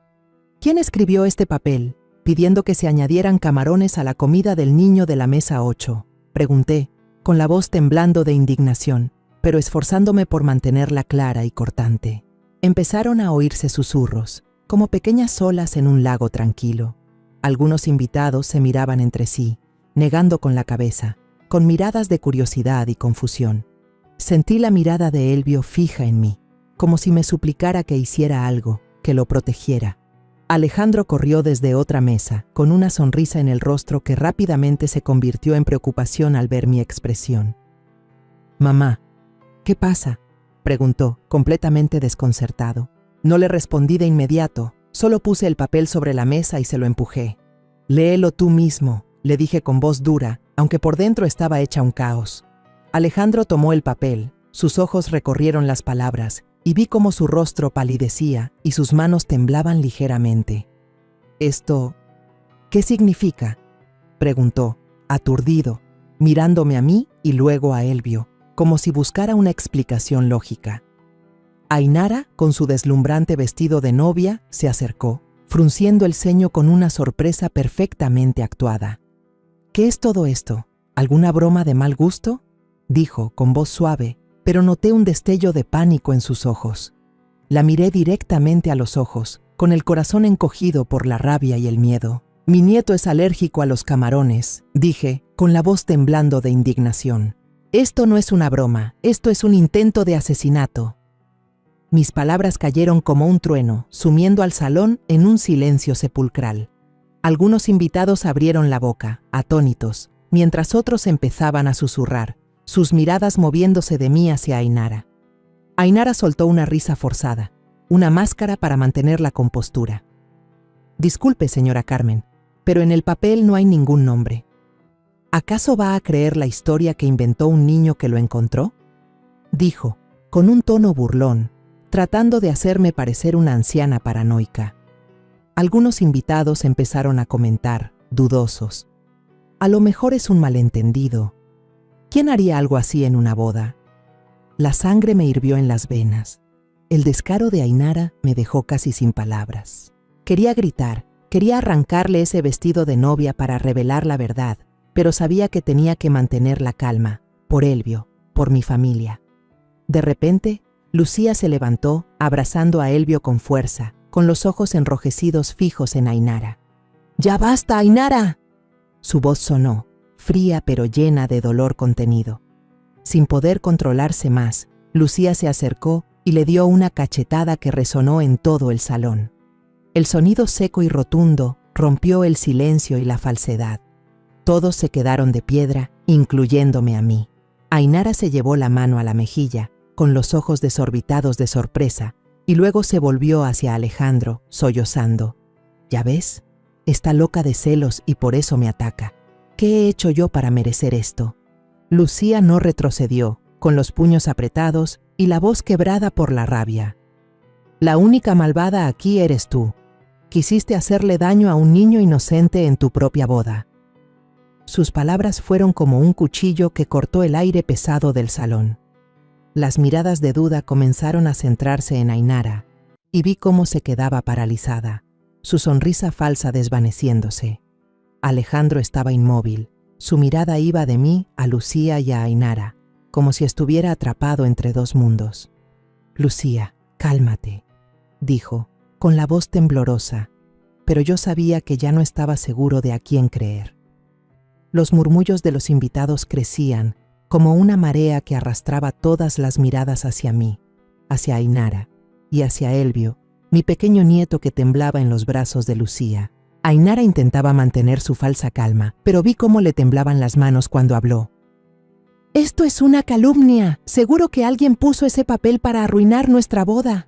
¿Quién escribió este papel, pidiendo que se añadieran camarones a la comida del niño de la mesa 8? Pregunté, con la voz temblando de indignación, pero esforzándome por mantenerla clara y cortante. Empezaron a oírse susurros, como pequeñas olas en un lago tranquilo. Algunos invitados se miraban entre sí, negando con la cabeza, con miradas de curiosidad y confusión. Sentí la mirada de Elvio fija en mí, como si me suplicara que hiciera algo, que lo protegiera. Alejandro corrió desde otra mesa, con una sonrisa en el rostro que rápidamente se convirtió en preocupación al ver mi expresión. «Mamá, ¿qué pasa?», preguntó, completamente desconcertado. No le respondí de inmediato, solo puse el papel sobre la mesa y se lo empujé. «Léelo tú mismo», le dije con voz dura, aunque por dentro estaba hecha un caos. Alejandro tomó el papel, sus ojos recorrieron las palabras, y vi cómo su rostro palidecía y sus manos temblaban ligeramente. «¿Esto qué significa?», preguntó, aturdido, mirándome a mí y luego a Elvio, como si buscara una explicación lógica. Ainara, con su deslumbrante vestido de novia, se acercó, frunciendo el ceño con una sorpresa perfectamente actuada. «¿Qué es todo esto? ¿Alguna broma de mal gusto?», dijo con voz suave, pero noté un destello de pánico en sus ojos. La miré directamente a los ojos, con el corazón encogido por la rabia y el miedo. «Mi nieto es alérgico a los camarones», dije, con la voz temblando de indignación. «Esto no es una broma, esto es un intento de asesinato». Mis palabras cayeron como un trueno, sumiendo al salón en un silencio sepulcral. Algunos invitados abrieron la boca, atónitos, mientras otros empezaban a susurrar, sus miradas moviéndose de mí hacia Ainara. Ainara soltó una risa forzada, una máscara para mantener la compostura. «Disculpe, señora Carmen, pero en el papel no hay ningún nombre. ¿Acaso va a creer la historia que inventó un niño que lo encontró? dijo, con un tono burlón, tratando de hacerme parecer una anciana paranoica. Algunos invitados empezaron a comentar, dudosos. A lo mejor es un malentendido. ¿Quién haría algo así en una boda? La sangre me hirvió en las venas. El descaro de Ainara me dejó casi sin palabras. Quería gritar, quería arrancarle ese vestido de novia para revelar la verdad, pero sabía que tenía que mantener la calma, por Elvio, por mi familia. De repente, Lucía se levantó, abrazando a Elvio con fuerza, con los ojos enrojecidos fijos en Ainara. ¡Ya basta, Ainara! Su voz sonó, fría pero llena de dolor contenido. Sin poder controlarse más, Lucía se acercó y le dio una cachetada que resonó en todo el salón. El sonido seco y rotundo rompió el silencio y la falsedad. Todos se quedaron de piedra, incluyéndome a mí. Ainara se llevó la mano a la mejilla, con los ojos desorbitados de sorpresa, y luego se volvió hacia Alejandro, sollozando. ¿Ya ves? Está loca de celos y por eso me ataca. ¿Qué he hecho yo para merecer esto? Lucía no retrocedió, con los puños apretados y la voz quebrada por la rabia. La única malvada aquí eres tú. Quisiste hacerle daño a un niño inocente en tu propia boda. Sus palabras fueron como un cuchillo que cortó el aire pesado del salón. Las miradas de duda comenzaron a centrarse en Ainara, y vi cómo se quedaba paralizada, su sonrisa falsa desvaneciéndose. Alejandro estaba inmóvil, su mirada iba de mí a Lucía y a Ainara, como si estuviera atrapado entre dos mundos. Lucía, cálmate, dijo, con la voz temblorosa, pero yo sabía que ya no estaba seguro de a quién creer. Los murmullos de los invitados crecían, como una marea que arrastraba todas las miradas hacia mí, hacia Ainara y hacia Elvio, mi pequeño nieto que temblaba en los brazos de Lucía. Ainara intentaba mantener su falsa calma, pero vi cómo le temblaban las manos cuando habló. «Esto es una calumnia. Seguro que alguien puso ese papel para arruinar nuestra boda».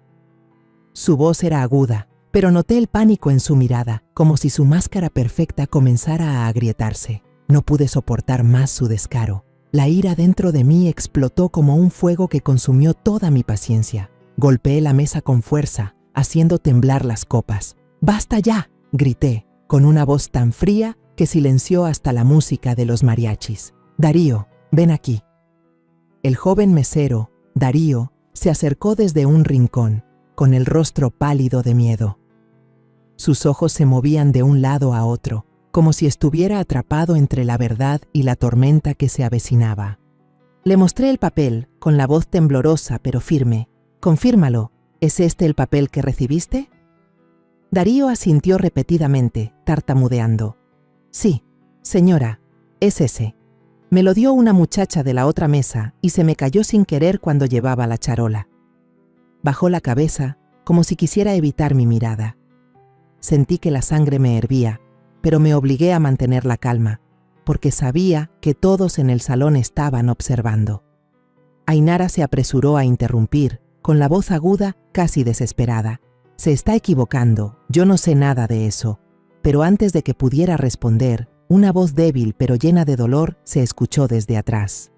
Su voz era aguda, pero noté el pánico en su mirada, como si su máscara perfecta comenzara a agrietarse. No pude soportar más su descaro. La ira dentro de mí explotó como un fuego que consumió toda mi paciencia. Golpeé la mesa con fuerza, haciendo temblar las copas. «¡Basta ya!», grité, con una voz tan fría que silenció hasta la música de los mariachis. «Darío, ven aquí». El joven mesero, Darío, se acercó desde un rincón, con el rostro pálido de miedo. Sus ojos se movían de un lado a otro, como si estuviera atrapado entre la verdad y la tormenta que se avecinaba. Le mostré el papel, con la voz temblorosa pero firme. «Confírmalo, ¿es este el papel que recibiste?» Darío asintió repetidamente, tartamudeando. «Sí, señora, es ese. Me lo dio una muchacha de la otra mesa y se me cayó sin querer cuando llevaba la charola». Bajó la cabeza, como si quisiera evitar mi mirada. Sentí que la sangre me hervía, pero me obligué a mantener la calma, porque sabía que todos en el salón estaban observando. Ainara se apresuró a interrumpir, con la voz aguda, casi desesperada. «Se está equivocando, yo no sé nada de eso». Pero antes de que pudiera responder, una voz débil pero llena de dolor se escuchó desde atrás.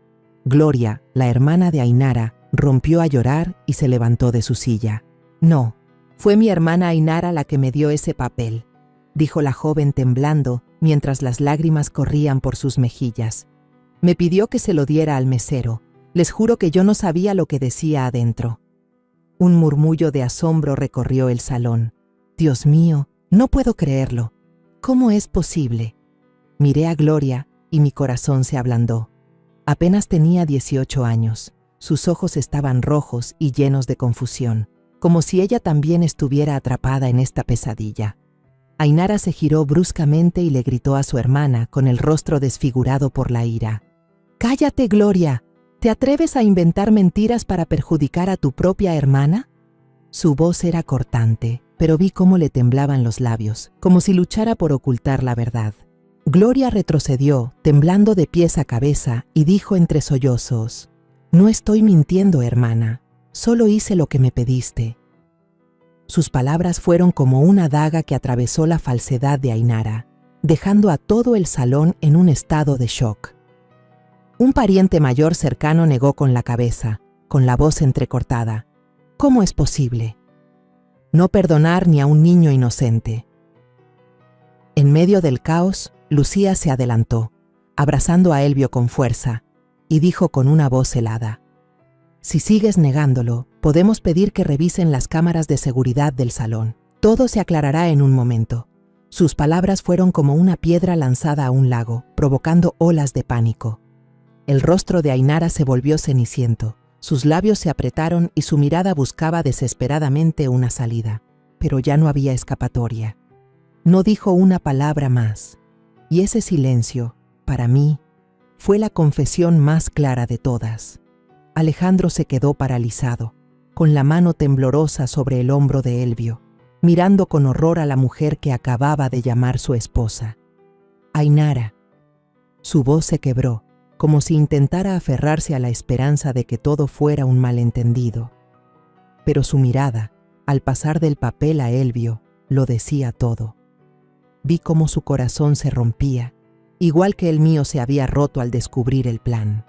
Gloria, la hermana de Ainara, rompió a llorar y se levantó de su silla. «No, fue mi hermana Ainara la que me dio ese papel», dijo la joven temblando mientras las lágrimas corrían por sus mejillas. «Me pidió que se lo diera al mesero. Les juro que yo no sabía lo que decía adentro». Un murmullo de asombro recorrió el salón. «Dios mío, no puedo creerlo. ¿Cómo es posible?». Miré a Gloria y mi corazón se ablandó. Apenas tenía 18 años. Sus ojos estaban rojos y llenos de confusión, como si ella también estuviera atrapada en esta pesadilla. Ainara se giró bruscamente y le gritó a su hermana con el rostro desfigurado por la ira. «¡Cállate, Gloria! ¿Te atreves a inventar mentiras para perjudicar a tu propia hermana?». Su voz era cortante, pero vi cómo le temblaban los labios, como si luchara por ocultar la verdad. Gloria retrocedió, temblando de pies a cabeza, y dijo entre sollozos: «No estoy mintiendo, hermana. Solo hice lo que me pediste». Sus palabras fueron como una daga que atravesó la falsedad de Ainara, dejando a todo el salón en un estado de shock. Un pariente mayor cercano negó con la cabeza, con la voz entrecortada. ¿Cómo es posible? No perdonar ni a un niño inocente. En medio del caos, Lucía se adelantó, abrazando a Elvio con fuerza, y dijo con una voz helada: si sigues negándolo, podemos pedir que revisen las cámaras de seguridad del salón. Todo se aclarará en un momento. Sus palabras fueron como una piedra lanzada a un lago, provocando olas de pánico. El rostro de Ainara se volvió ceniciento, sus labios se apretaron y su mirada buscaba desesperadamente una salida, pero ya no había escapatoria. No dijo una palabra más, y ese silencio, para mí, fue la confesión más clara de todas. Alejandro se quedó paralizado, con la mano temblorosa sobre el hombro de Elvio, mirando con horror a la mujer que acababa de llamar su esposa. Ainara. Su voz se quebró, como si intentara aferrarse a la esperanza de que todo fuera un malentendido. Pero su mirada, al pasar del papel a Elvio, lo decía todo. Vi cómo su corazón se rompía, igual que el mío se había roto al descubrir el plan.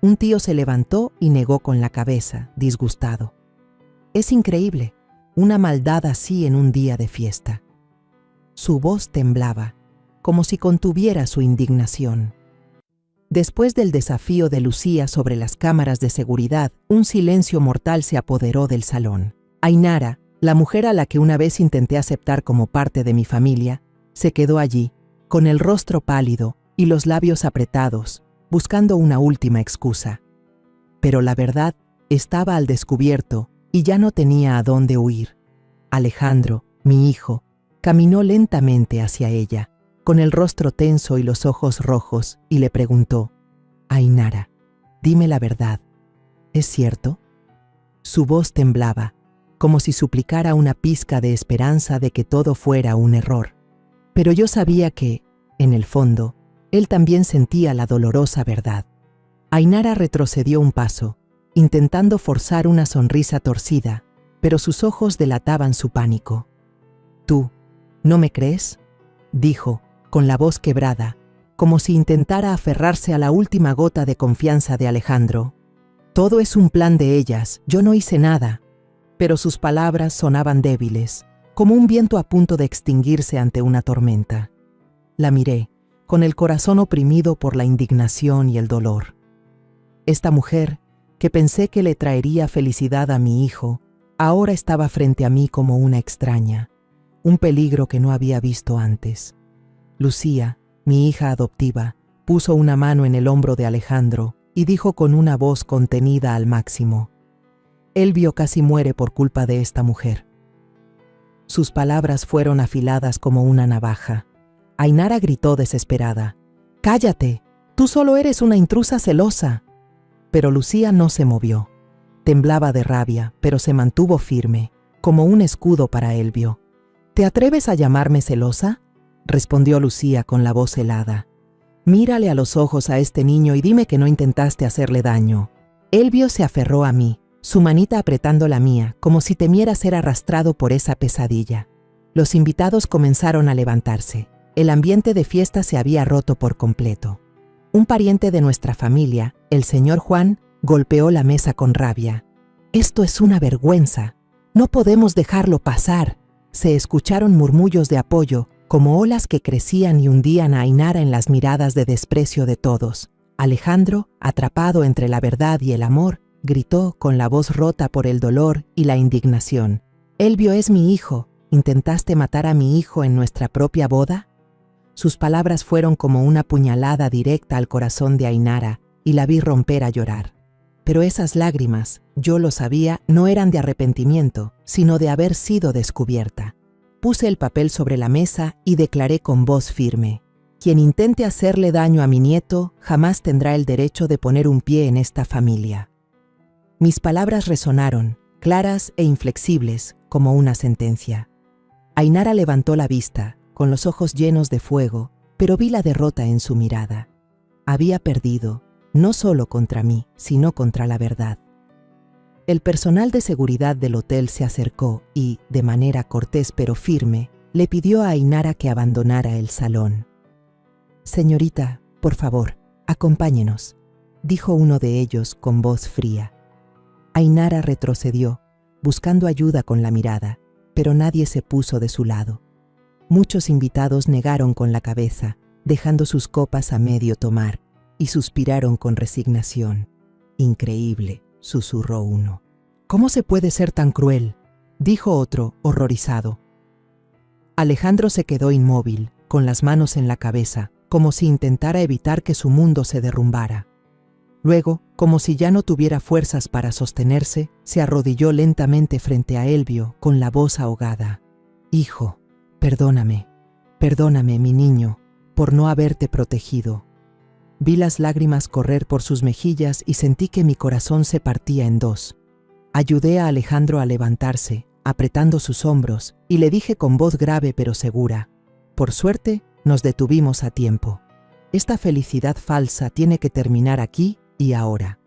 Un tío se levantó y negó con la cabeza, disgustado. Es increíble, una maldad así en un día de fiesta. Su voz temblaba, como si contuviera su indignación. Después del desafío de Lucía sobre las cámaras de seguridad, un silencio mortal se apoderó del salón. Ainara, la mujer a la que una vez intenté aceptar como parte de mi familia, se quedó allí, con el rostro pálido y los labios apretados, buscando una última excusa. Pero la verdad estaba al descubierto y ya no tenía a dónde huir. Alejandro, mi hijo, caminó lentamente hacia ella, con el rostro tenso y los ojos rojos, y le preguntó: Ainara, dime la verdad, ¿es cierto? Su voz temblaba, como si suplicara una pizca de esperanza de que todo fuera un error. Pero yo sabía que, en el fondo, él también sentía la dolorosa verdad. Ainara retrocedió un paso, intentando forzar una sonrisa torcida, pero sus ojos delataban su pánico. ¿Tú, no me crees?, dijo, con la voz quebrada, como si intentara aferrarse a la última gota de confianza de Alejandro. Todo es un plan de ellas, yo no hice nada. Pero sus palabras sonaban débiles, como un viento a punto de extinguirse ante una tormenta. La miré, con el corazón oprimido por la indignación y el dolor. Esta mujer, que pensé que le traería felicidad a mi hijo, ahora estaba frente a mí como una extraña, un peligro que no había visto antes. Lucía, mi hija adoptiva, puso una mano en el hombro de Alejandro y dijo con una voz contenida al máximo: Elvio casi muere por culpa de esta mujer. Sus palabras fueron afiladas como una navaja. Ainara gritó desesperada: «¡Cállate! Tú solo eres una intrusa celosa». Pero Lucía no se movió. Temblaba de rabia, pero se mantuvo firme, como un escudo para Elvio. «¿Te atreves a llamarme celosa?», respondió Lucía con la voz helada. «Mírale a los ojos a este niño y dime que no intentaste hacerle daño». Elvio se aferró a mí, su manita apretando la mía, como si temiera ser arrastrado por esa pesadilla. Los invitados comenzaron a levantarse. El ambiente de fiesta se había roto por completo. Un pariente de nuestra familia, el señor Juan, golpeó la mesa con rabia. «Esto es una vergüenza. No podemos dejarlo pasar». Se escucharon murmullos de apoyo, como olas que crecían y hundían a Ainara en las miradas de desprecio de todos. Alejandro, atrapado entre la verdad y el amor, gritó con la voz rota por el dolor y la indignación: «Elvio es mi hijo. ¿Intentaste matar a mi hijo en nuestra propia boda?». Sus palabras fueron como una puñalada directa al corazón de Ainara y la vi romper a llorar. Pero esas lágrimas, yo lo sabía, no eran de arrepentimiento, sino de haber sido descubierta. Puse el papel sobre la mesa y declaré con voz firme: «Quien intente hacerle daño a mi nieto jamás tendrá el derecho de poner un pie en esta familia». Mis palabras resonaron, claras e inflexibles, como una sentencia. Ainara levantó la vista, con los ojos llenos de fuego, pero vi la derrota en su mirada. Había perdido, no solo contra mí, sino contra la verdad. El personal de seguridad del hotel se acercó y, de manera cortés pero firme, le pidió a Ainara que abandonara el salón. «Señorita, por favor, acompáñenos», dijo uno de ellos con voz fría. Ainara retrocedió, buscando ayuda con la mirada, pero nadie se puso de su lado. Muchos invitados negaron con la cabeza, dejando sus copas a medio tomar, y suspiraron con resignación. «Increíble», susurró uno. «¿Cómo se puede ser tan cruel?», dijo otro, horrorizado. Alejandro se quedó inmóvil, con las manos en la cabeza, como si intentara evitar que su mundo se derrumbara. Luego, como si ya no tuviera fuerzas para sostenerse, se arrodilló lentamente frente a Elvio, con la voz ahogada. «Hijo, perdóname, perdóname, mi niño, por no haberte protegido». Vi las lágrimas correr por sus mejillas y sentí que mi corazón se partía en dos. Ayudé a Alejandro a levantarse, apretando sus hombros, y le dije con voz grave pero segura: «Por suerte, nos detuvimos a tiempo. Esta felicidad falsa tiene que terminar aquí y ahora».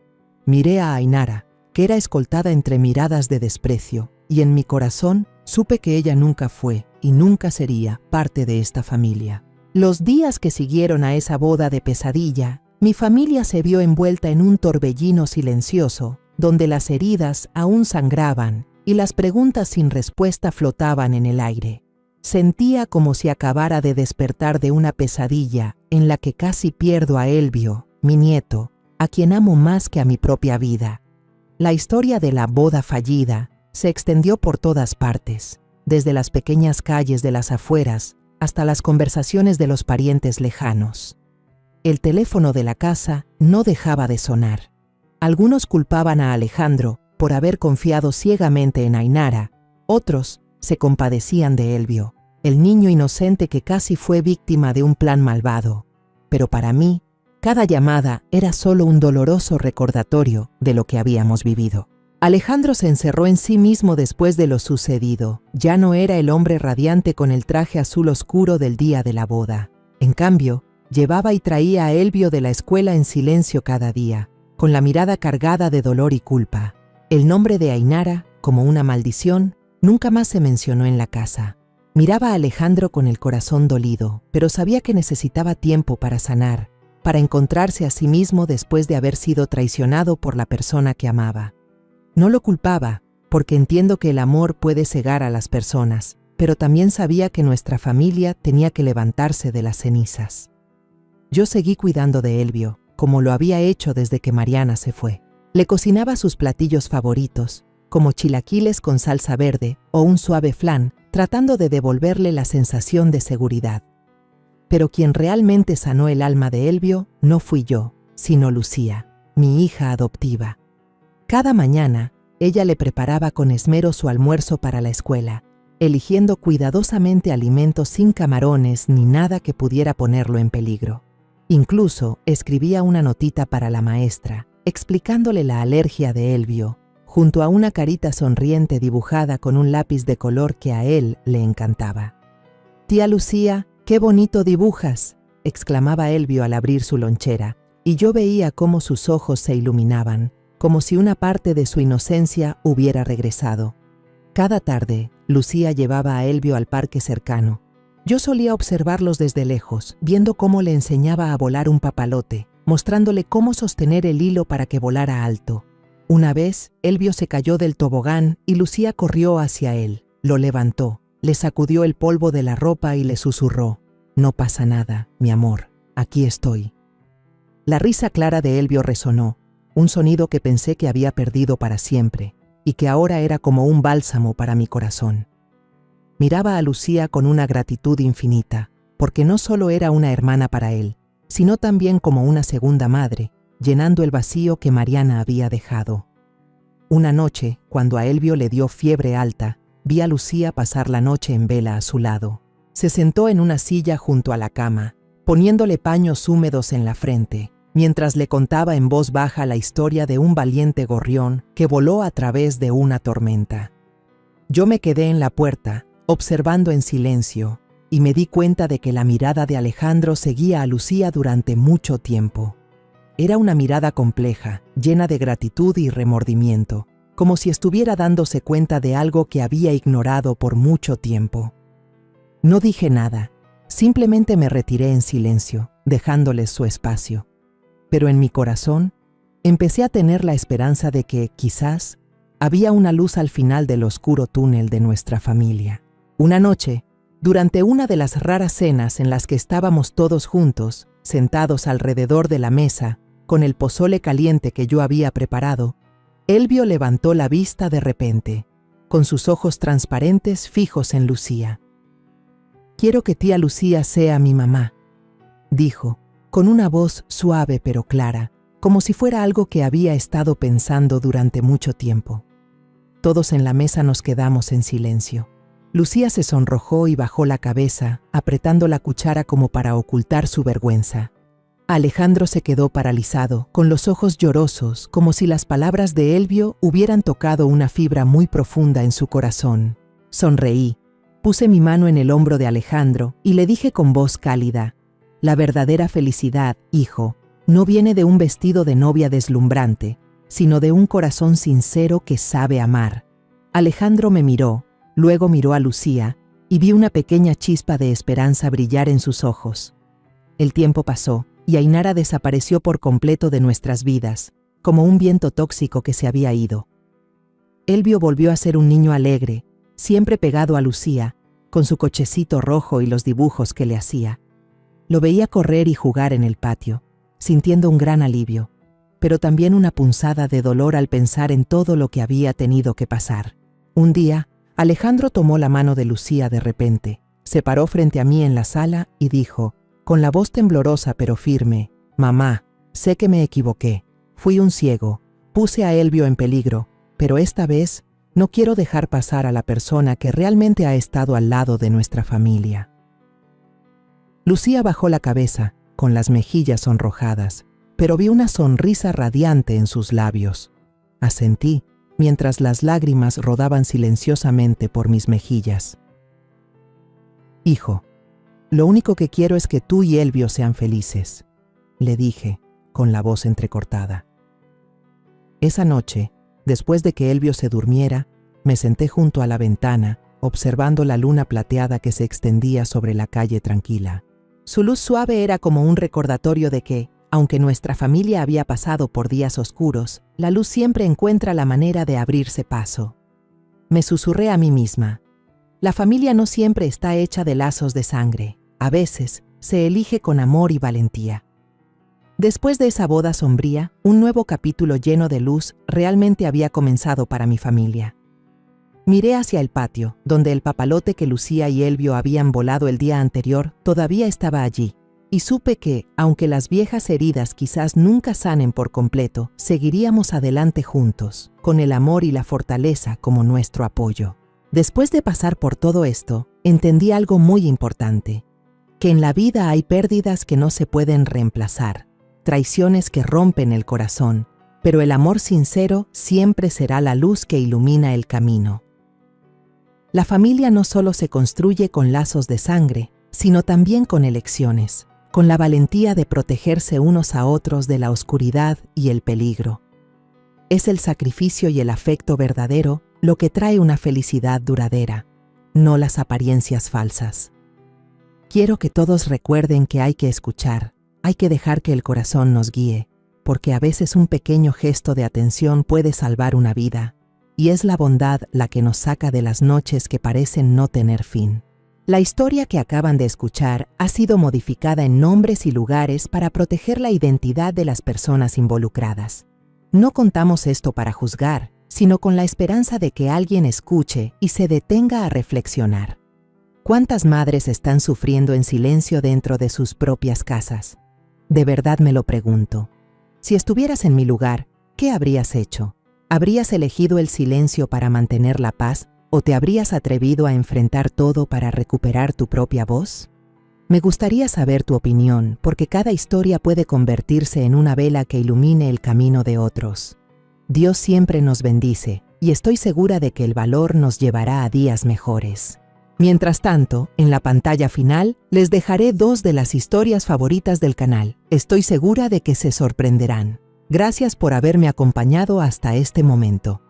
Miré a Ainara, que era escoltada entre miradas de desprecio, y en mi corazón supe que ella nunca fue y nunca sería parte de esta familia. Los días que siguieron a esa boda de pesadilla, mi familia se vio envuelta en un torbellino silencioso, donde las heridas aún sangraban y las preguntas sin respuesta flotaban en el aire. Sentía como si acabara de despertar de una pesadilla en la que casi pierdo a Elvio, mi nieto, a quien amo más que a mi propia vida. La historia de la boda fallida se extendió por todas partes, desde las pequeñas calles de las afueras hasta las conversaciones de los parientes lejanos. El teléfono de la casa no dejaba de sonar. Algunos culpaban a Alejandro por haber confiado ciegamente en Ainara, otros se compadecían de Elvio, el niño inocente que casi fue víctima de un plan malvado. Pero para mí, cada llamada era solo un doloroso recordatorio de lo que habíamos vivido. Alejandro se encerró en sí mismo después de lo sucedido. Ya no era el hombre radiante con el traje azul oscuro del día de la boda. En cambio, llevaba y traía a Elvio de la escuela en silencio cada día, con la mirada cargada de dolor y culpa. El nombre de Ainara, como una maldición, nunca más se mencionó en la casa. Miraba a Alejandro con el corazón dolido, pero sabía que necesitaba tiempo para sanar, para encontrarse a sí mismo después de haber sido traicionado por la persona que amaba. No lo culpaba, porque entiendo que el amor puede cegar a las personas, pero también sabía que nuestra familia tenía que levantarse de las cenizas. Yo seguí cuidando de Elvio, como lo había hecho desde que Mariana se fue. Le cocinaba sus platillos favoritos, como chilaquiles con salsa verde o un suave flan, tratando de devolverle la sensación de seguridad. Pero quien realmente sanó el alma de Elvio no fui yo, sino Lucía, mi hija adoptiva. Cada mañana, ella le preparaba con esmero su almuerzo para la escuela, eligiendo cuidadosamente alimentos sin camarones ni nada que pudiera ponerlo en peligro. Incluso escribía una notita para la maestra, explicándole la alergia de Elvio, junto a una carita sonriente dibujada con un lápiz de color que a él le encantaba. «Tía Lucía, qué bonito dibujas», exclamaba Elvio al abrir su lonchera, y yo veía cómo sus ojos se iluminaban, como si una parte de su inocencia hubiera regresado. Cada tarde, Lucía llevaba a Elvio al parque cercano. Yo solía observarlos desde lejos, viendo cómo le enseñaba a volar un papalote, mostrándole cómo sostener el hilo para que volara alto. Una vez, Elvio se cayó del tobogán y Lucía corrió hacia él, lo levantó, le sacudió el polvo de la ropa y le susurró: «No pasa nada, mi amor, aquí estoy». La risa clara de Elvio resonó, un sonido que pensé que había perdido para siempre y que ahora era como un bálsamo para mi corazón. Miraba a Lucía con una gratitud infinita, porque no solo era una hermana para él, sino también como una segunda madre, llenando el vacío que Mariana había dejado. Una noche, cuando a Elvio le dio fiebre alta, vi a Lucía pasar la noche en vela a su lado. Se sentó en una silla junto a la cama, poniéndole paños húmedos en la frente, mientras le contaba en voz baja la historia de un valiente gorrión que voló a través de una tormenta. Yo me quedé en la puerta, observando en silencio, y me di cuenta de que la mirada de Alejandro seguía a Lucía durante mucho tiempo. Era una mirada compleja, llena de gratitud y remordimiento, como si estuviera dándose cuenta de algo que había ignorado por mucho tiempo. No dije nada, simplemente me retiré en silencio, dejándoles su espacio. Pero en mi corazón, Empecé a tener la esperanza de que, quizás, había una luz al final del oscuro túnel de nuestra familia. Una noche, durante una de las raras cenas en las que estábamos todos juntos, sentados alrededor de la mesa, con el pozole caliente que yo había preparado, Elvio levantó la vista de repente, con sus ojos transparentes fijos en Lucía. «Quiero que tía Lucía sea mi mamá», dijo, con una voz suave pero clara, como si fuera algo que había estado pensando durante mucho tiempo. Todos en la mesa nos quedamos en silencio. Lucía se sonrojó y bajó la cabeza, apretando la cuchara como para ocultar su vergüenza. Alejandro se quedó paralizado, con los ojos llorosos, como si las palabras de Elvio hubieran tocado una fibra muy profunda en su corazón. Sonreí, puse mi mano en el hombro de Alejandro y le dije con voz cálida: «La verdadera felicidad, hijo, no viene de un vestido de novia deslumbrante, sino de un corazón sincero que sabe amar». Alejandro me miró, luego miró a Lucía y vi una pequeña chispa de esperanza brillar en sus ojos. El tiempo pasó y Ainara desapareció por completo de nuestras vidas, como un viento tóxico que se había ido. Elvio volvió a ser un niño alegre, siempre pegado a Lucía, con su cochecito rojo y los dibujos que le hacía. Lo veía correr y jugar en el patio, sintiendo un gran alivio, pero también una punzada de dolor al pensar en todo lo que había tenido que pasar. Un día, Alejandro tomó la mano de Lucía de repente, se paró frente a mí en la sala y dijo, con la voz temblorosa pero firme: «Mamá, sé que me equivoqué, fui un ciego, puse a Elvio en peligro, pero esta vez no quiero dejar pasar a la persona que realmente ha estado al lado de nuestra familia». Lucía bajó la cabeza, con las mejillas sonrojadas, pero vi una sonrisa radiante en sus labios. Asentí, mientras las lágrimas rodaban silenciosamente por mis mejillas. «Hijo, lo único que quiero es que tú y Elvio sean felices», le dije, con la voz entrecortada. Esa noche, después de que Elvio se durmiera, me senté junto a la ventana, observando la luna plateada que se extendía sobre la calle tranquila. Su luz suave era como un recordatorio de que, aunque nuestra familia había pasado por días oscuros, la luz siempre encuentra la manera de abrirse paso. Me susurré a mí misma: la familia no siempre está hecha de lazos de sangre. A veces, se elige con amor y valentía. Después de esa boda sombría, un nuevo capítulo lleno de luz realmente había comenzado para mi familia. Miré hacia el patio, donde el papalote que Lucía y Elvio habían volado el día anterior todavía estaba allí, y supe que, aunque las viejas heridas quizás nunca sanen por completo, seguiríamos adelante juntos, con el amor y la fortaleza como nuestro apoyo. Después de pasar por todo esto, entendí algo muy importante: que en la vida hay pérdidas que no se pueden reemplazar, traiciones que rompen el corazón, pero el amor sincero siempre será la luz que ilumina el camino. La familia no solo se construye con lazos de sangre, sino también con elecciones, con la valentía de protegerse unos a otros de la oscuridad y el peligro. Es el sacrificio y el afecto verdadero lo que trae una felicidad duradera, no las apariencias falsas. Quiero que todos recuerden que hay que escuchar, hay que dejar que el corazón nos guíe, porque a veces un pequeño gesto de atención puede salvar una vida, y es la bondad la que nos saca de las noches que parecen no tener fin. La historia que acaban de escuchar ha sido modificada en nombres y lugares para proteger la identidad de las personas involucradas. No contamos esto para juzgar, sino con la esperanza de que alguien escuche y se detenga a reflexionar. ¿Cuántas madres están sufriendo en silencio dentro de sus propias casas? De verdad me lo pregunto. Si estuvieras en mi lugar, ¿qué habrías hecho? ¿Habrías elegido el silencio para mantener la paz o te habrías atrevido a enfrentar todo para recuperar tu propia voz? Me gustaría saber tu opinión, porque cada historia puede convertirse en una vela que ilumine el camino de otros. Dios siempre nos bendice y estoy segura de que el valor nos llevará a días mejores. Mientras tanto, en la pantalla final, les dejaré 2 de las historias favoritas del canal. Estoy segura de que se sorprenderán. Gracias por haberme acompañado hasta este momento.